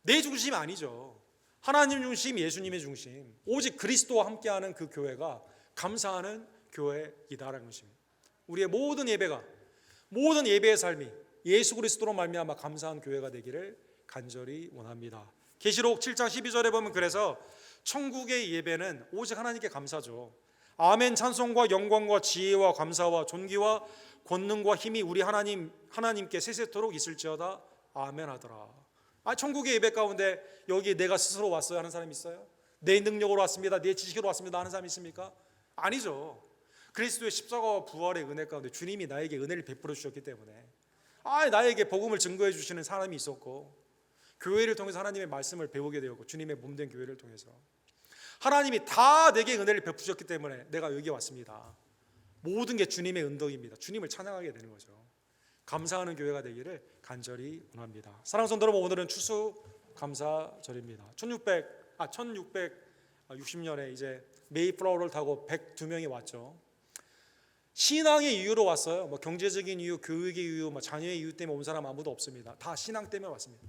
내 중심이 아니죠. 하나님 중심, 예수님의 중심, 오직 그리스도와 함께하는 그 교회가 감사하는 교회이다라는 것입니다. 우리의 모든 예배가, 모든 예배의 삶이 예수 그리스도로 말미암아 감사한 교회가 되기를 간절히 원합니다. 계시록 7장 12절에 보면 그래서 천국의 예배는 오직 하나님께 감사죠. 아멘 찬송과 영광과 지혜와 감사와 존귀와 권능과 힘이 우리 하나님께 세세토록 있을지어다. 아멘 하더라. 천국의 예배 가운데 여기 내가 스스로 왔어요 하는 사람 있어요? 내 능력으로 왔습니다, 내 지식으로 왔습니다 하는 사람 있습니까? 아니죠. 그리스도의 십자가와 부활의 은혜 가운데 주님이 나에게 은혜를 베풀어 주셨기 때문에 나에게 복음을 증거해 주시는 사람이 있었고, 교회를 통해서 하나님의 말씀을 배우게 되었고, 주님의 몸된 교회를 통해서 하나님이 다 내게 은혜를 베푸셨기 때문에 내가 여기 왔습니다. 모든 게 주님의 은덕입니다. 주님을 찬양하게 되는 거죠. 감사하는 교회가 되기를 간절히 원합니다. 사랑하는 성도 여러분, 오늘은 추수감사절입니다. 1660년에 이제 메이플라워를 타고 102명이 왔죠. 신앙의 이유로 왔어요. 뭐 경제적인 이유, 교육의 이유, 자녀의 이유 때문에 온 사람 아무도 없습니다. 다 신앙 때문에 왔습니다.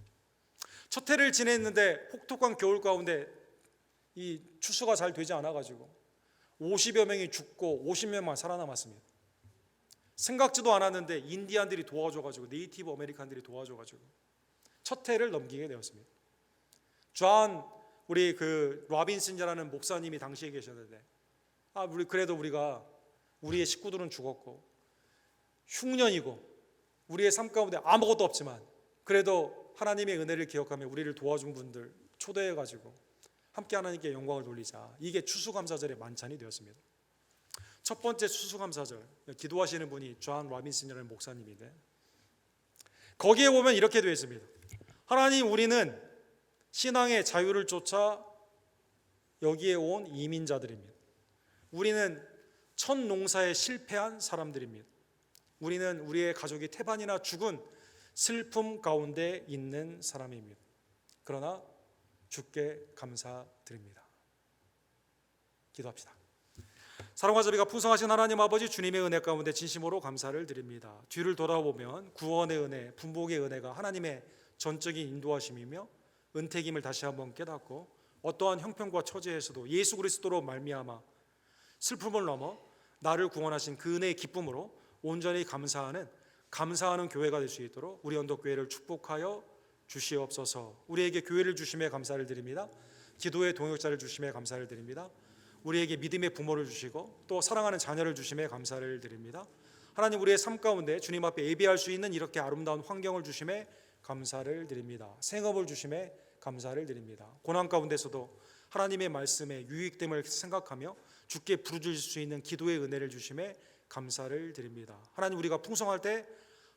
첫 해를 지냈는데 혹독한 겨울 가운데 이 추수가 잘 되지 않아가지고 50여 명이 죽고 50명만 살아남았습니다. 생각지도 않았는데 인디안들이 도와줘가지고, 네이티브 아메리칸들이 도와줘가지고 첫 해를 넘기게 되었습니다. 우리 라빈슨이라는 목사님이 당시에 계셨는데, 우리가 우리의 식구들은 죽었고 흉년이고 우리의 삶 가운데 아무것도 없지만 그래도 하나님의 은혜를 기억하며 우리를 도와준 분들 초대해가지고 함께 하나님께 영광을 돌리자. 이게 추수감사절의 만찬이 되었습니다. 첫 번째 추수감사절, 기도하시는 분이 존 라빈슨이라는 목사님인데, 거기에 보면 이렇게 되어 있습니다. 하나님, 우리는 신앙의 자유를 쫓아 여기에 온 이민자들입니다. 우리는 첫 농사에 실패한 사람들입니다. 우리는 우리의 가족이 태반이나 죽은 슬픔 가운데 있는 사람입니다. 그러나 주께 감사드립니다. 기도합시다. 사랑과 자비가 풍성하신 하나님 아버지, 주님의 은혜 가운데 진심으로 감사를 드립니다. 뒤를 돌아보면 구원의 은혜, 분복의 은혜가 하나님의 전적인 인도하심이며 은택임을 다시 한번 깨닫고, 어떠한 형편과 처지에서도 예수 그리스도로 말미암아 슬픔을 넘어 나를 구원하신 그 은혜의 기쁨으로 온전히 감사하는 교회가 될 수 있도록 우리 언덕교회를 축복하여 주시옵소서. 우리에게 교회를 주심에 감사를 드립니다. 기도의 동역자를 주심에 감사를 드립니다. 우리에게 믿음의 부모를 주시고 또 사랑하는 자녀를 주심에 감사를 드립니다. 하나님, 우리의 삶 가운데 주님 앞에 예배할 수 있는 이렇게 아름다운 환경을 주심에 감사를 드립니다. 생업을 주심에 감사를 드립니다. 고난 가운데서도 하나님의 말씀에 유익됨을 생각하며 주께 부르짖을 수 있는 기도의 은혜를 주심에 감사를 드립니다. 하나님, 우리가 풍성할 때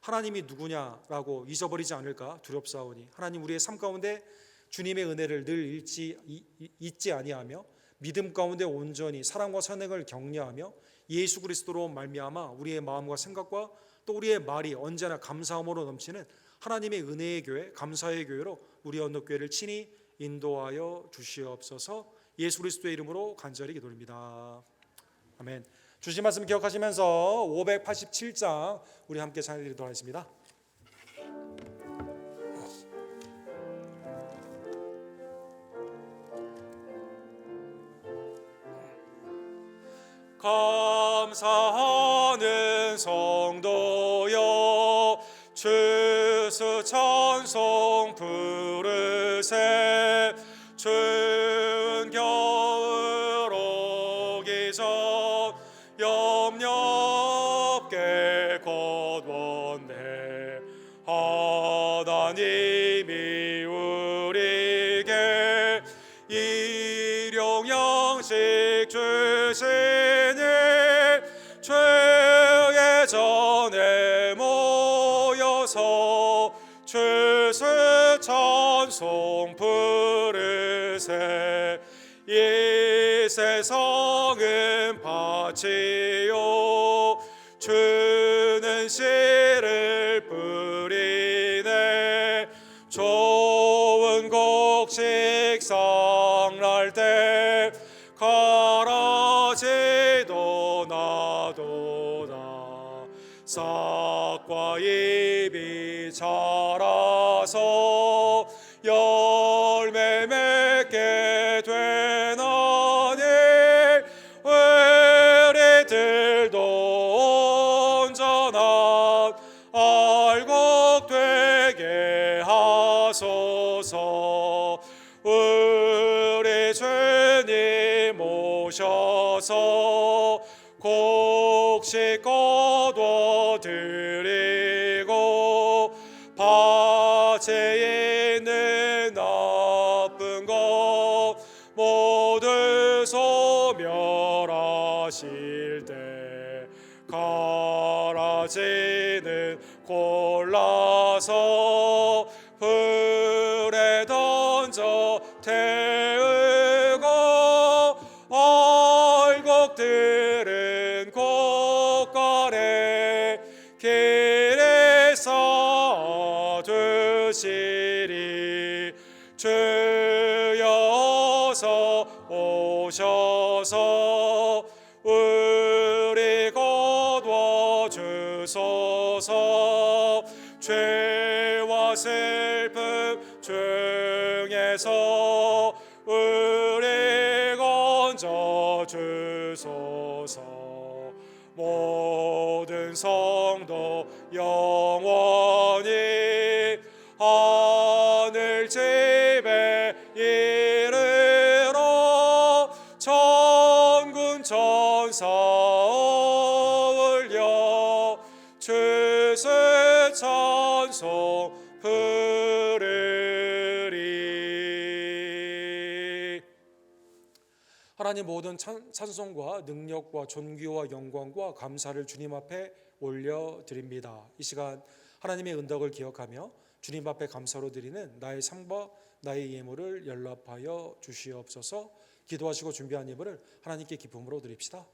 하나님이 누구냐라고 잊어버리지 않을까 두렵사오니, 하나님, 우리의 삶 가운데 주님의 은혜를 늘 잊지 아니하며 믿음 가운데 온전히 사랑과 선행을 격려하며 예수 그리스도로 말미암아 우리의 마음과 생각과 또 우리의 말이 언제나 감사함으로 넘치는 하나님의 은혜의 교회, 감사의 교회로 우리 언덕교회를 친히 인도하여 주시옵소서. 예수 그리스도의 이름으로 간절히 기도드립니다. 아멘. 주신 말씀 기억하시면서 587장 우리 함께 찬양드리도록 하겠습니다. 감사하는 성도여 추수 찬송 부르세. 추운 겨울 오기 전 염려 없게 곧 원해 하나님이 우리에게 일용 양식 주시니 죄의 전에 모여서 추수 찬송 부르세. 이 세상은 밭이요 주는 씨를 뿌리네. 좋은 곡식 상날 때 가라지도 나도다. 싹과 잎이 자라서 열매 맺게 되나니 우리들도 온전한 알곡 되게 하소서. 우리 주님 오셔서 곡식 거둬 드리고 밭에 있는 나쁜 것 모두 소멸하실 때 가라지는 골라서 불에 던져 태우고 알곡들은 곳간에 길에 쌓아두시리. 주여 어서 오셔서 우리 거둬 주소서. 죄와 슬픔 중에서 우리 건져 주소서. 모든 성도 영원히 하늘 집에 이르러 천군 천사 올려 주스 찬송 부르리. 하나님, 모든 찬송과 능력과 존귀와 영광과 감사를 주님 앞에 올려드립니다. 이 시간 하나님의 은덕을 기억하며 주님 앞에 감사로 드리는 나의 삶과 나의 예물을 연락하여 주시옵소서. 기도하시고 준비한 예물을 하나님께 기쁨으로 드립시다.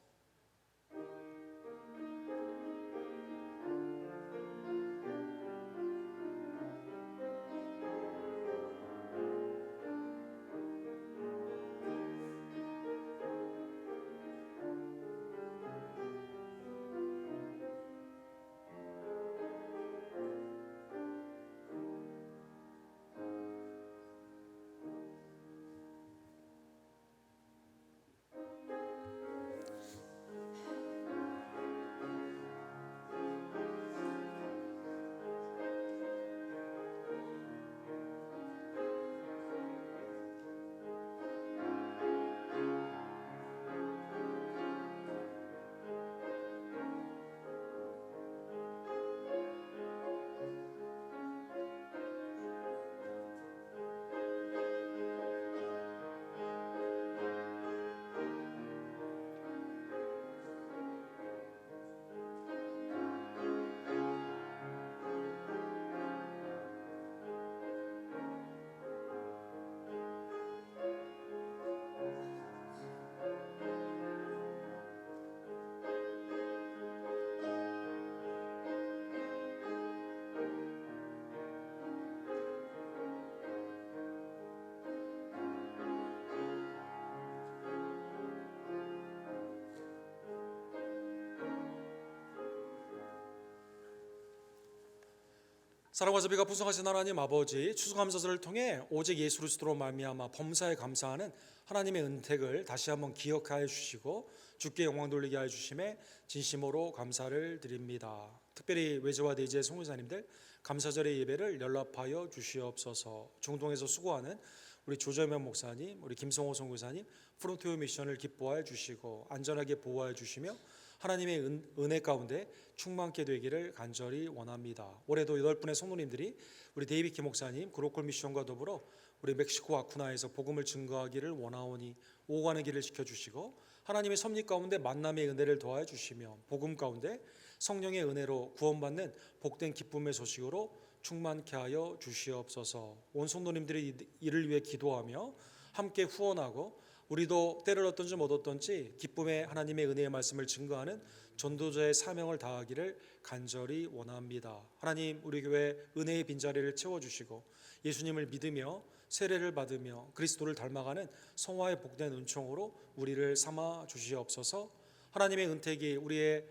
사랑과 자비가 풍성하신 하나님 아버지, 추수감사절을 통해 오직 예수 그리스도로 말미암아 범사에 감사하는 하나님의 은택을 다시 한번 기억하여 주시고 주께 영광 돌리게 하여 주심에 진심으로 감사를 드립니다. 특별히 외제와 내제 송교사님들 감사절의 예배를 연락하여 주시옵소서. 중동에서 수고하는 우리 조정현 목사님, 우리 김성호 선교사님 프론티오 미션을 기뻐하여 주시고 안전하게 보호하여 주시며 하나님의 은혜 가운데 충만케 되기를 간절히 원합니다. 올해도 8분의 성도님들이 우리 데이비키 목사님 그로콜 미션과 더불어 우리 멕시코 아쿠나에서 복음을 증거하기를 원하오니 오가는 길을 지켜주시고 하나님의 섭리 가운데 만남의 은혜를 더하여 주시며 복음 가운데 성령의 은혜로 구원받는 복된 기쁨의 소식으로 충만케 하여 주시옵소서. 온 성도님들이 이를 위해 기도하며 함께 후원하고 우리도 때를 얻든지 못 얻든지 기쁨의 하나님의 은혜의 말씀을 증거하는 전도자의 사명을 다하기를 간절히 원합니다. 하나님, 우리 교회 은혜의 빈자리를 채워주시고 예수님을 믿으며 세례를 받으며 그리스도를 닮아가는 성화의 복된 은총으로 우리를 삼아 주시옵소서. 하나님의 은택이 우리의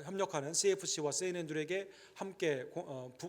협력하는 CFC와 세인앤들에게 함께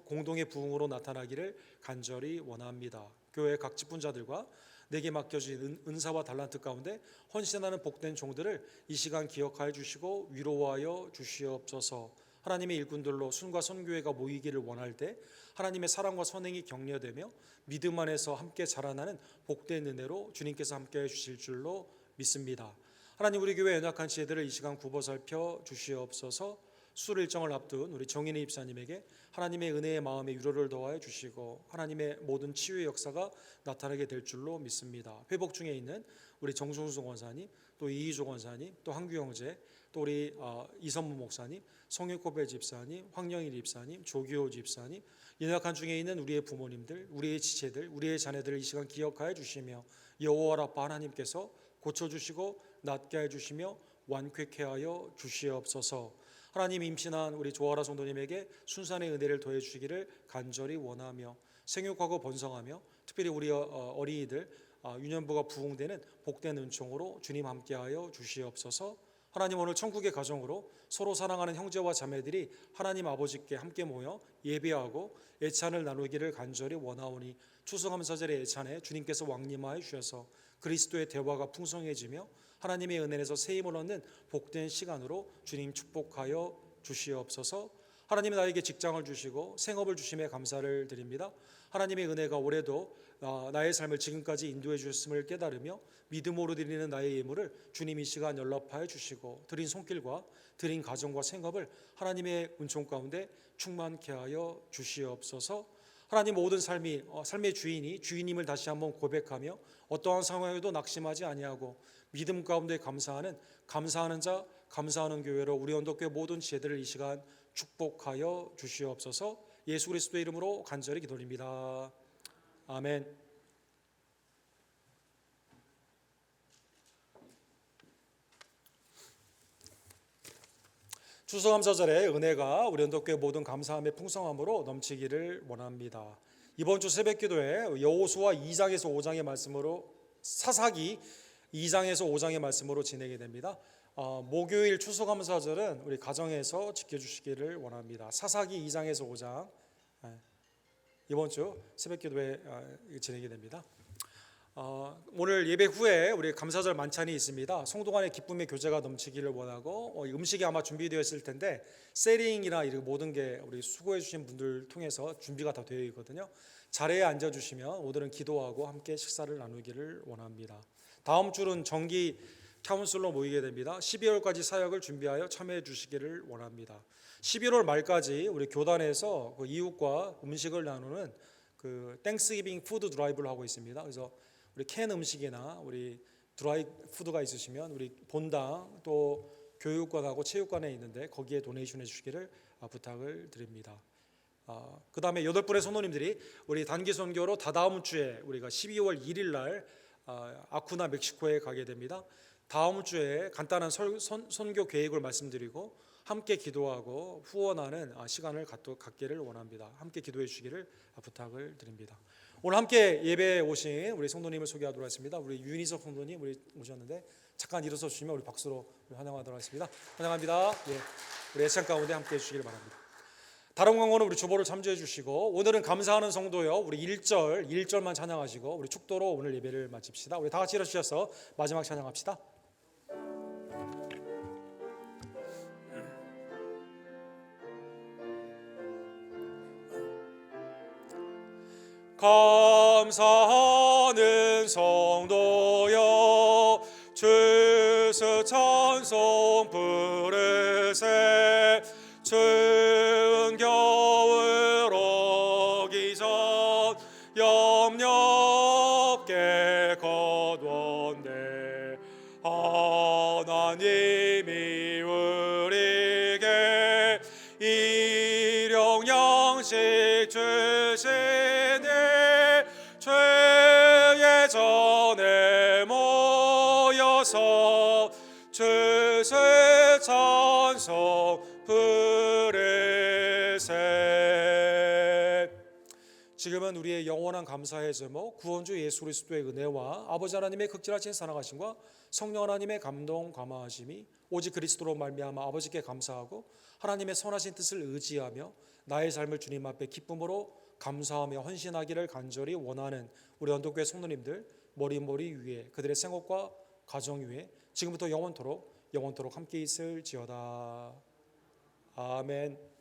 공동의 부흥으로 나타나기를 간절히 원합니다. 교회 각 직분자들과 내게 맡겨진 은사와 달란트 가운데 헌신하는 복된 종들을 이 시간 기억하여 주시고 위로하여 주시옵소서. 하나님의 일꾼들로 순과 선교회가 모이기를 원할 때 하나님의 사랑과 선행이 격려되며 믿음 안에서 함께 자라나는 복된 은혜로 주님께서 함께해 주실 줄로 믿습니다. 하나님, 우리 교회 연약한 지혜들을 이 시간 굽어 살펴 주시옵소서. 술 일정을 앞둔 우리 정인희 입사님에게 하나님의 은혜의 마음의 위로를 더하여 주시고 하나님의 모든 치유의 역사가 나타나게 될 줄로 믿습니다. 회복 중에 있는 우리 정순수 권사님, 또 이희조 권사님, 또 한규 형제, 또 우리 이선무 목사님, 송일코배 집사님, 황영일 집사님, 조기호 집사님, 연약한 중에 있는 우리의 부모님들, 우리의 지체들, 우리의 자녀들을 이 시간 기억하여 주시며 여호와 라파 하나님께서 고쳐주시고 낫게 해주시며 완쾌케 하여 주시옵소서. 하나님, 임신한 우리 조아라 성도님에게 순산의 은혜를 더해 주시기를 간절히 원하며 생육하고 번성하며 특별히 우리 어린이들 유년부가 부흥되는 복된 은총으로 주님 함께하여 주시옵소서. 하나님, 오늘 천국의 가정으로 서로 사랑하는 형제와 자매들이 하나님 아버지께 함께 모여 예배하고 애찬을 나누기를 간절히 원하오니 추수감사절의 애찬에 주님께서 왕림하여 주셔서 그리스도의 대화가 풍성해지며 하나님의 은혜에서 세임을 얻는 복된 시간으로 주님 축복하여 주시옵소서. 하나님이 나에게 직장을 주시고 생업을 주심에 감사를 드립니다. 하나님의 은혜가 올해도 나의 삶을 지금까지 인도해 주셨음을 깨달으며 믿음으로 드리는 나의 예물을 주님 이 시간 연락하여 주시고 드린 손길과 드린 가정과 생업을 하나님의 은총 가운데 충만케 하여 주시옵소서. 하나님, 모든 삶의 주인이 주인님을 다시 한번 고백하며 어떠한 상황에도 낙심하지 아니하고 믿음 가운데 감사하는 자, 감사하는 교회로 우리 언덕교회 모든 지혜들을 이 시간 축복하여 주시옵소서. 예수 그리스도의 이름으로 간절히 기도드립니다. 아멘. 추수감사절의 은혜가 우리 언덕교회 모든 감사함의 풍성함으로 넘치기를 원합니다. 이번 주 새벽기도에 여호수아 2장에서 5장의 말씀으로 사사기 2장에서 5장의 말씀으로 진행이 됩니다. 목요일 추수감사절은 우리 가정에서 지켜주시기를 원합니다. 사사기 2장에서 5장 이번 주 새벽기도에 진행이 됩니다. 오늘 예배 후에 우리 감사절 만찬이 있습니다. 성도 간의 기쁨의 교제가 넘치기를 원하고 음식이 아마 준비되었을 텐데 세링이나 이런 모든 게 우리 수고해 주신 분들 통해서 준비가 다 되어 있거든요. 자리에 앉아 주시면 오늘은 기도하고 함께 식사를 나누기를 원합니다. 다음 주는 정기 카운슬로 모이게 됩니다. 12월까지 사역을 준비하여 참여해 주시기를 원합니다. 11월 말까지 우리 교단에서 그 이웃과 음식을 나누는 그 땡스기빙 푸드 드라이브를 하고 있습니다. 그래서 우리 캔 음식이나 우리 드라이 푸드가 있으시면 우리 본당 또 교육관하고 체육관에 있는데 거기에 도네이션해 주시기를 부탁을 드립니다. 그 다음에 8분의 성도님들이 우리 단기 선교로 다다음 주에 우리가 12월 1일 날 아쿠나 멕시코에 가게 됩니다. 다음 주에 간단한 선교 계획을 말씀드리고 함께 기도하고 후원하는 시간을 갖기를 원합니다. 함께 기도해 주시기를 부탁을 드립니다. 오늘 함께 예배에 오신 우리 성도님을 소개하도록 하겠습니다. 우리 윤희석 성도님 우리 오셨는데 잠깐 일어서 주시면 우리 박수로 환영하도록 하겠습니다. 환영합니다. 예, 우리 애찬 가운데 함께 해주시기를 바랍니다. 다른 광고는 우리 주보를 참조해 주시고 오늘은 감사하는 성도요 우리 1절만 찬양하시고 우리 축도로 오늘 예배를 마칩시다. 우리 다 같이 일어서셔서 마지막 찬양합시다. 감사하는 성도여 주스 찬송 부르세 추운 겨울 오기 전 염렵게 거두었네 하나님이 우리에게 일용 양식 주시니 죄의 전에 모여서 주스 찬송 부르세. 지금은 우리의 영원한 감사의 제목 구원주 예수 그리스도의 은혜와 아버지 하나님의 극진하신 사랑하심과 성령 하나님의 감동 감화하심이 오직 그리스도로 말미암아 아버지께 감사하고 하나님의 선하신 뜻을 의지하며 나의 삶을 주님 앞에 기쁨으로 감사하며 헌신하기를 간절히 원하는 우리 언덕교회 성도님들 머리 위에 그들의 생업과 가정 위에 지금부터 영원토록 함께 있을지어다. 아멘.